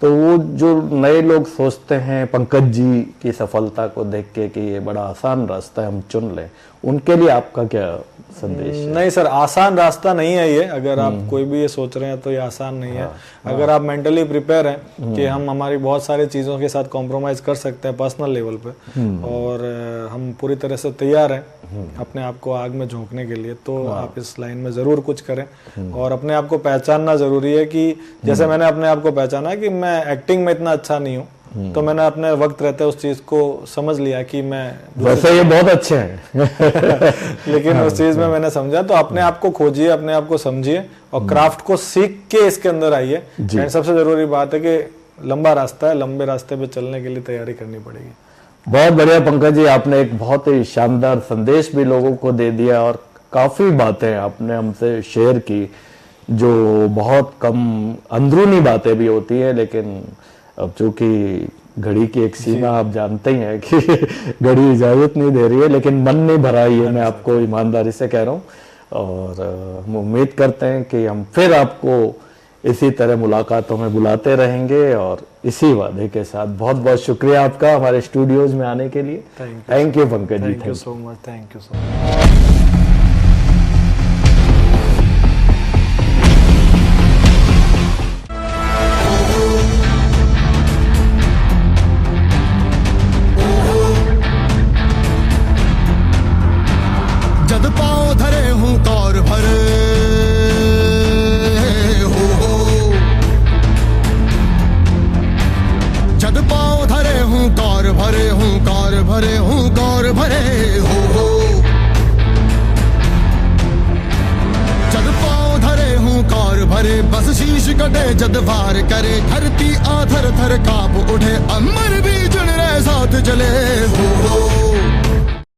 तो वो जो नए लोग सोचते हैं पंकज जी की सफलता को देख के कि ये बड़ा आसान रास्ता है हम चुन लें, उनके लिए आपका क्या संदेश है? नहीं सर, आसान रास्ता नहीं है ये। अगर आप कोई भी ये सोच रहे हैं तो ये आसान नहीं है। अगर आप मेंटली प्रिपेयर हैं कि हम हमारी बहुत सारी चीज़ों के साथ कॉम्प्रोमाइज़ कर सकते हैं पर्सनल लेवल पे, और हम पूरी तरह से तैयार हैं अपने आप को आग में झोंकने के लिए, तो आप इस लाइन में ज़रूर कुछ करें। और अपने आप को पहचानना ज़रूरी है कि जैसे मैंने अपने आप को पहचाना कि मैं एक्टिंग में इतना अच्छा नहीं हूँ, तो मैंने अपने वक्त रहते उस चीज को समझ लिया कि मैं वैसे ये बहुत अच्छे हैं लेकिन उस चीज में मैंने समझा, तो अपने आप को खोजिए, अपने आप को समझिए और क्राफ्ट को सीख के इसके अंदर आइए। एंड सबसे जरूरी बात है कि लंबा रास्ता है, लंबे रास्ते पे चलने के लिए तैयारी करनी पड़ेगी। बहुत बढ़िया पंकज जी, आपने एक बहुत ही शानदार संदेश भी लोगों को दे दिया और काफी बातें आपने हमसे शेयर की जो बहुत कम अंदरूनी बातें भी होती है, लेकिन अब चूंकि घड़ी की एक सीमा आप जानते ही हैं कि घड़ी इजाजत नहीं दे रही है, लेकिन मन नहीं भरा, ये मैं आपको ईमानदारी से कह रहा हूँ। और हम उम्मीद करते हैं कि हम फिर आपको इसी तरह मुलाकातों में बुलाते रहेंगे। और इसी वादे के साथ बहुत बहुत शुक्रिया आपका हमारे स्टूडियोज में आने के लिए। Thank you Pankaj ji, thank you so much, thank you so much. जद पाँव धरे हूँ कौर भरे हो, जद पाँव धरे हूँ कौर भरे हूँ, कौर भरे हूँ, कौर भरे हो, जद पाँव धरे हूँ कौर भरे, बस शीश कटे जद वार करे, धरती आधर थर काप उठे, अमर भी जुन रहे साथ चले हो।